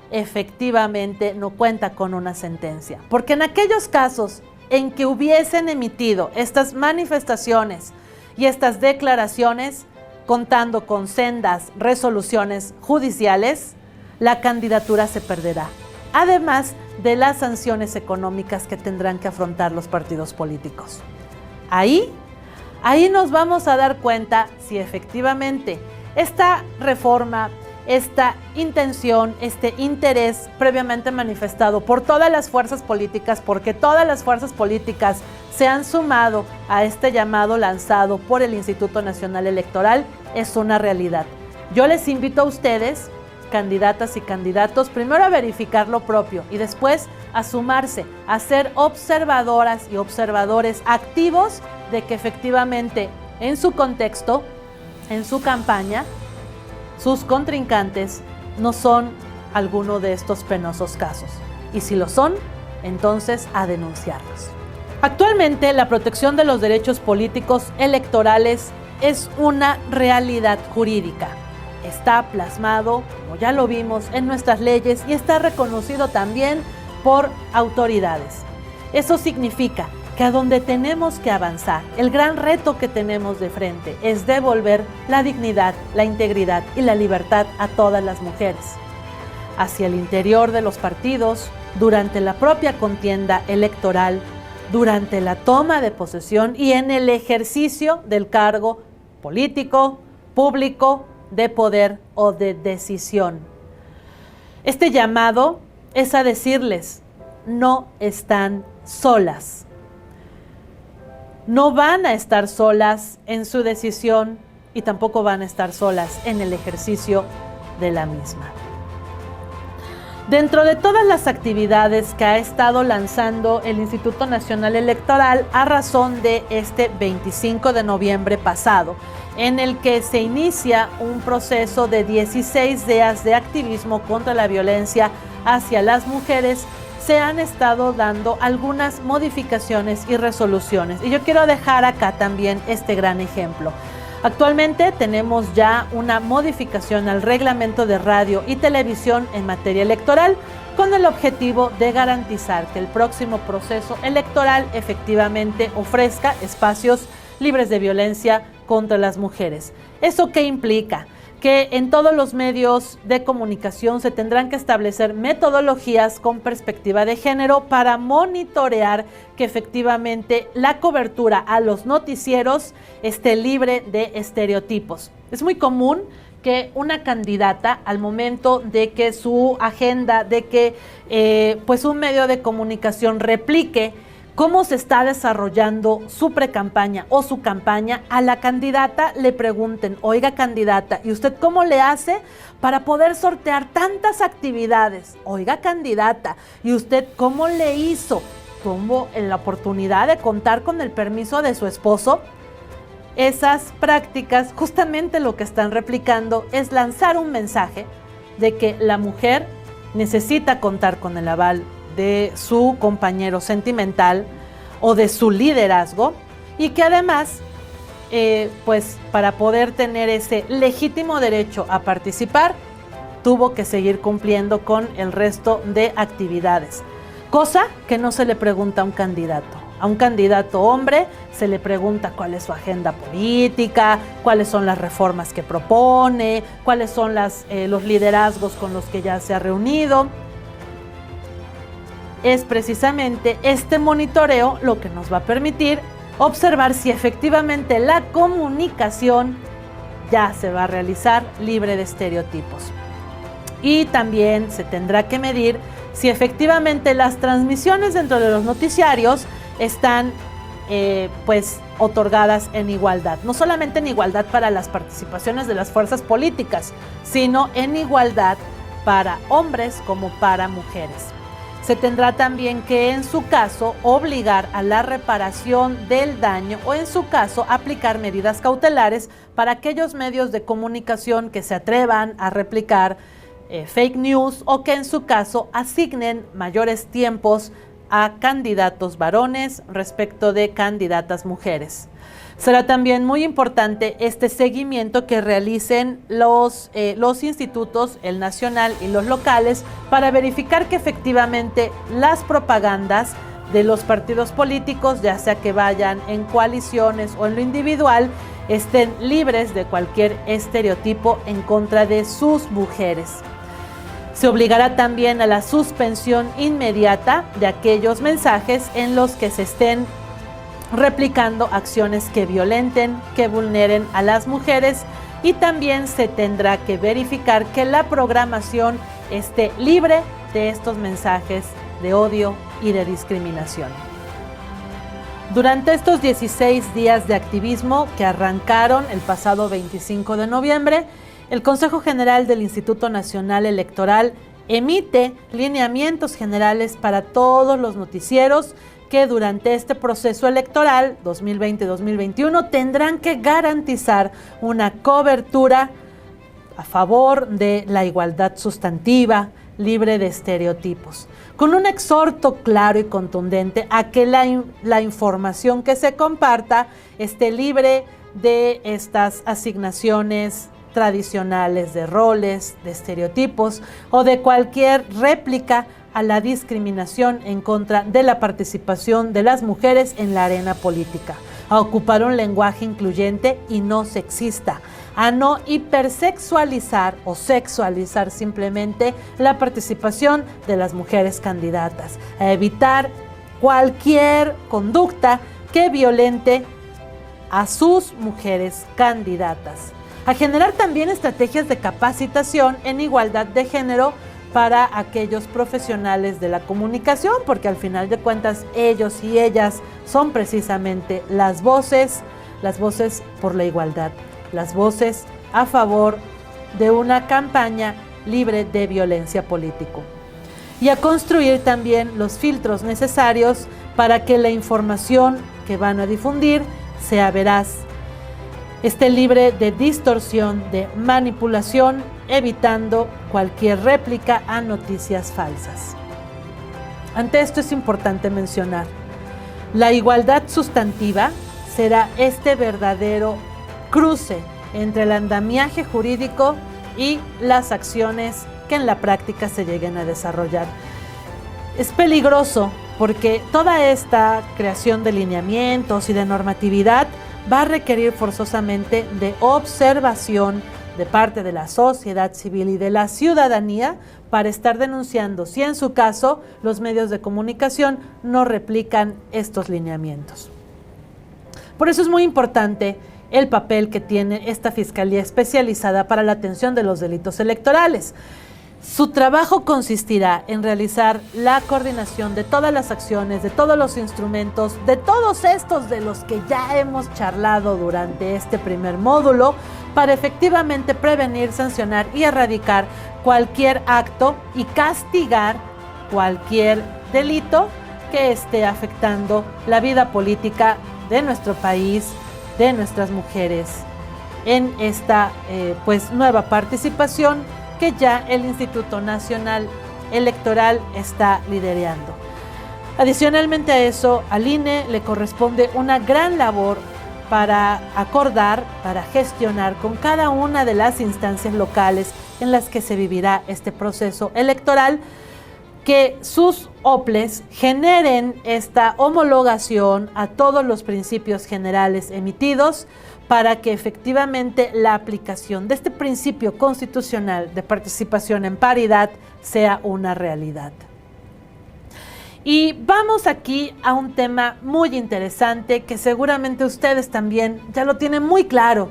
efectivamente no cuenta con una sentencia. Porque en aquellos casos en que hubiesen emitido estas manifestaciones y estas declaraciones, contando con sendas resoluciones judiciales, la candidatura se perderá, además de las sanciones económicas que tendrán que afrontar los partidos políticos. Ahí nos vamos a dar cuenta si efectivamente esta reforma, esta intención, este interés previamente manifestado por todas las fuerzas políticas, porque todas las fuerzas políticas se han sumado a este llamado lanzado por el Instituto Nacional Electoral, es una realidad. Yo les invito a ustedes, candidatas y candidatos, primero a verificar lo propio y después a sumarse, a ser observadoras y observadores activos de que efectivamente en su contexto, en su campaña, sus contrincantes no son alguno de estos penosos casos. Y si lo son, entonces a denunciarlos. Actualmente, la protección de los derechos políticos electorales es una realidad jurídica. Está plasmado, como ya lo vimos, en nuestras leyes y está reconocido también por autoridades. Eso significa que a donde tenemos que avanzar, el gran reto que tenemos de frente es devolver la dignidad, la integridad y la libertad a todas las mujeres. Hacia el interior de los partidos, durante la propia contienda electoral, durante la toma de posesión y en el ejercicio del cargo político, público, de poder o de decisión. Este llamado es a decirles, no están solas. No van a estar solas en su decisión y tampoco van a estar solas en el ejercicio de la misma. Dentro de todas las actividades que ha estado lanzando el Instituto Nacional Electoral a razón de este 25 de noviembre pasado, en el que se inicia un proceso de 16 días de activismo contra la violencia hacia las mujeres, se han estado dando algunas modificaciones y resoluciones. Y yo quiero dejar acá también este gran ejemplo. Actualmente tenemos ya una modificación al reglamento de radio y televisión en materia electoral con el objetivo de garantizar que el próximo proceso electoral efectivamente ofrezca espacios libres de violencia contra las mujeres. ¿Eso qué implica? Que en todos los medios de comunicación se tendrán que establecer metodologías con perspectiva de género para monitorear que efectivamente la cobertura a los noticieros esté libre de estereotipos. Es muy común que una candidata, al momento de que su agenda, de que pues un medio de comunicación replique cómo se está desarrollando su precampaña o su campaña, a la candidata le pregunten, oiga candidata, ¿y usted cómo le hace para poder sortear tantas actividades? Oiga candidata, ¿y usted cómo le hizo tuvo la oportunidad de contar con el permiso de su esposo, esas prácticas justamente lo que están replicando es lanzar un mensaje de que la mujer necesita contar con el aval de su compañero sentimental o de su liderazgo, y que además, pues para poder tener ese legítimo derecho a participar, tuvo que seguir cumpliendo con el resto de actividades, cosa que no se le pregunta a un candidato. A un candidato hombre se le pregunta cuál es su agenda política, cuáles son las reformas que propone, cuáles son los liderazgos con los que ya se ha reunido. Es precisamente este monitoreo lo que nos va a permitir observar si efectivamente la comunicación ya se va a realizar libre de estereotipos. Y también se tendrá que medir si efectivamente las transmisiones dentro de los noticiarios están pues otorgadas en igualdad. No solamente en igualdad para las participaciones de las fuerzas políticas, sino en igualdad para hombres como para mujeres. Se tendrá también que, en su caso, obligar a la reparación del daño o, en su caso, aplicar medidas cautelares para aquellos medios de comunicación que se atrevan a replicar fake news o que, en su caso, asignen mayores tiempos a candidatos varones respecto de candidatas mujeres. Será también muy importante este seguimiento que realicen los institutos, el nacional y los locales, para verificar que efectivamente las propagandas de los partidos políticos, ya sea que vayan en coaliciones o en lo individual, estén libres de cualquier estereotipo en contra de sus mujeres. Se obligará también a la suspensión inmediata de aquellos mensajes en los que se estén replicando acciones que violenten, que vulneren a las mujeres, y también se tendrá que verificar que la programación esté libre de estos mensajes de odio y de discriminación. Durante estos 16 días de activismo que arrancaron el pasado 25 de noviembre, el Consejo General del Instituto Nacional Electoral emite lineamientos generales para todos los noticieros que durante este proceso electoral 2020-2021 tendrán que garantizar una cobertura a favor de la igualdad sustantiva, libre de estereotipos, con un exhorto claro y contundente a que la información que se comparta esté libre de estas asignaciones tradicionales de roles, de estereotipos o de cualquier réplica a la discriminación en contra de la participación de las mujeres en la arena política, a ocupar un lenguaje incluyente y no sexista, a no hipersexualizar o sexualizar simplemente la participación de las mujeres candidatas, a evitar cualquier conducta que violente a sus mujeres candidatas, a generar también estrategias de capacitación en igualdad de género para aquellos profesionales de la comunicación, porque al final de cuentas ellos y ellas son precisamente las voces por la igualdad, las voces a favor de una campaña libre de violencia política. Y a construir también los filtros necesarios para que la información que van a difundir sea veraz, esté libre de distorsión, de manipulación, evitando cualquier réplica a noticias falsas. Ante esto es importante mencionar, la igualdad sustantiva será este verdadero cruce entre el andamiaje jurídico y las acciones que en la práctica se lleguen a desarrollar. Es peligroso porque toda esta creación de lineamientos y de normatividad va a requerir forzosamente de observación de parte de la sociedad civil y de la ciudadanía para estar denunciando si en su caso los medios de comunicación no replican estos lineamientos. Por eso es muy importante el papel que tiene esta Fiscalía Especializada para la Atención de los Delitos Electorales. Su trabajo consistirá en realizar la coordinación de todas las acciones, de todos los instrumentos, de todos estos de los que ya hemos charlado durante este primer módulo, para efectivamente prevenir, sancionar y erradicar cualquier acto y castigar cualquier delito que esté afectando la vida política de nuestro país, de nuestras mujeres, en esta nueva participación que ya el Instituto Nacional Electoral está liderando. Adicionalmente a eso, al INE le corresponde una gran labor para acordar, para gestionar con cada una de las instancias locales en las que se vivirá este proceso electoral, que sus OPLES generen esta homologación a todos los principios generales emitidos para que efectivamente la aplicación de este principio constitucional de participación en paridad sea una realidad. Y vamos aquí a un tema muy interesante que seguramente ustedes también ya lo tienen muy claro.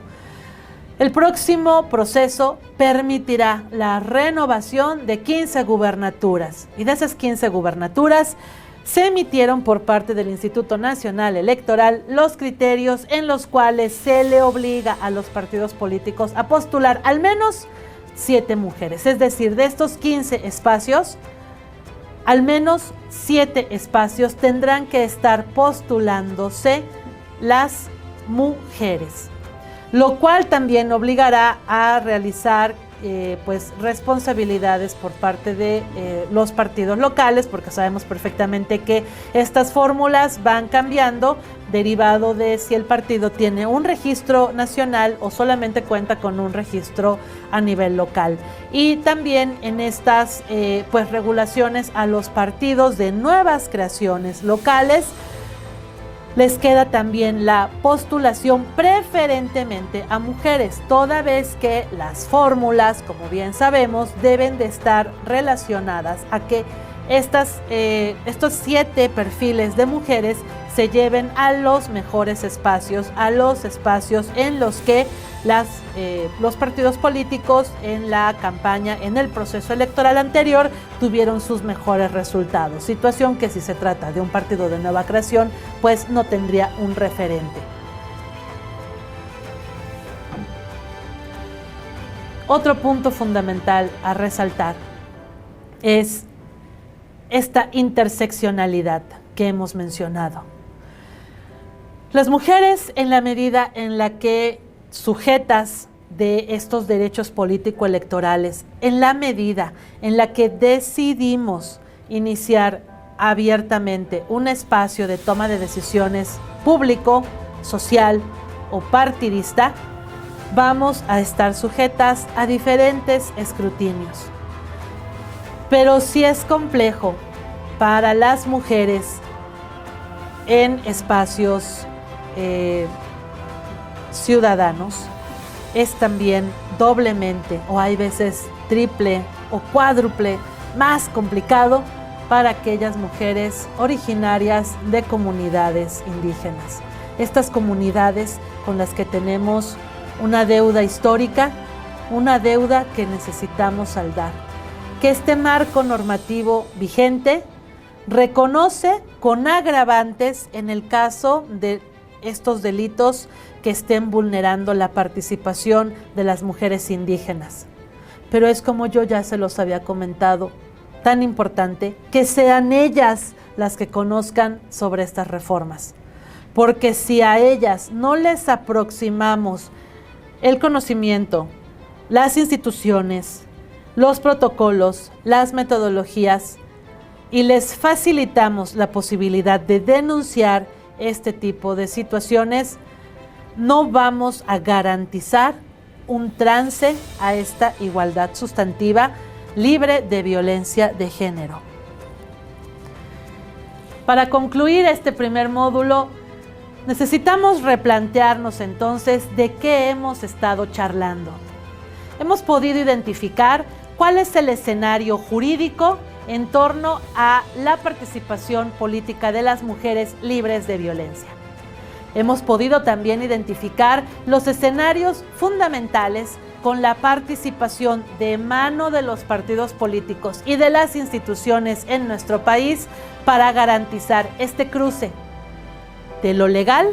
El próximo proceso permitirá la renovación de 15 gubernaturas, y de esas 15 gubernaturas se emitieron por parte del Instituto Nacional Electoral los criterios en los cuales se le obliga a los partidos políticos a postular al menos 7 mujeres. Es decir, de estos 15 espacios, al menos 7 espacios tendrán que estar postulándose las mujeres, lo cual también obligará a realizar responsabilidades por parte de los partidos locales, porque sabemos perfectamente que estas fórmulas van cambiando derivado de si el partido tiene un registro nacional o solamente cuenta con un registro a nivel local. Y también en estas regulaciones a los partidos de nuevas creaciones locales les queda también la postulación preferentemente a mujeres, toda vez que las fórmulas, como bien sabemos, deben de estar relacionadas a que estos 7 perfiles de mujeres se lleven a los mejores espacios, a los espacios en los que los partidos políticos en la campaña, en el proceso electoral anterior, tuvieron sus mejores resultados. Situación que si se trata de un partido de nueva creación, pues no tendría un referente. Otro punto fundamental a resaltar es esta interseccionalidad que hemos mencionado. Las mujeres, en la medida en la que sujetas de estos derechos político-electorales, en la medida en la que decidimos iniciar abiertamente un espacio de toma de decisiones público, social o partidista, vamos a estar sujetas a diferentes escrutinios. Pero sí es complejo para las mujeres en espacios ciudadanos, es también doblemente o hay veces triple o cuádruple más complicado para aquellas mujeres originarias de comunidades indígenas. Estas comunidades con las que tenemos una deuda histórica, una deuda que necesitamos saldar. Que este marco normativo vigente reconoce con agravantes en el caso de estos delitos que estén vulnerando la participación de las mujeres indígenas. Pero es, como yo ya se los había comentado, tan importante que sean ellas las que conozcan sobre estas reformas. Porque si a ellas no les aproximamos el conocimiento, las instituciones, los protocolos, las metodologías, y les facilitamos la posibilidad de denunciar este tipo de situaciones, no vamos a garantizar un trance a esta igualdad sustantiva libre de violencia de género. Para concluir este primer módulo, necesitamos replantearnos entonces de qué hemos estado charlando. Hemos podido identificar cuál es el escenario jurídico en torno a la participación política de las mujeres libres de violencia. Hemos podido también identificar los escenarios fundamentales con la participación de mano de los partidos políticos y de las instituciones en nuestro país para garantizar este cruce de lo legal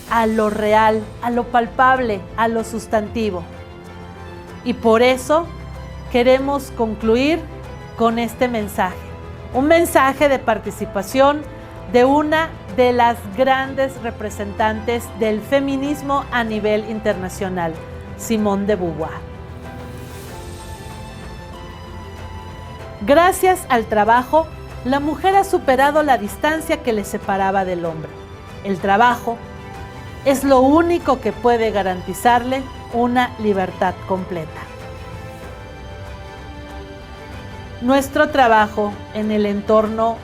a lo real, a lo palpable, a lo sustantivo. Y por eso queremos concluir con este mensaje, un mensaje de participación de una de las grandes representantes del feminismo a nivel internacional, Simone de Beauvoir. Gracias al trabajo, la mujer ha superado la distancia que le separaba del hombre. El trabajo es lo único que puede garantizarle una libertad completa. Nuestro trabajo en el entorno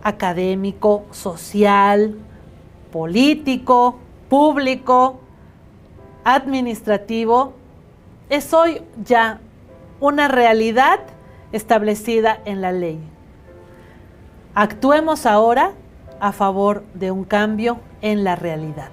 académico, social, político, público, administrativo, es hoy ya una realidad establecida en la ley. Actuemos ahora a favor de un cambio en la realidad.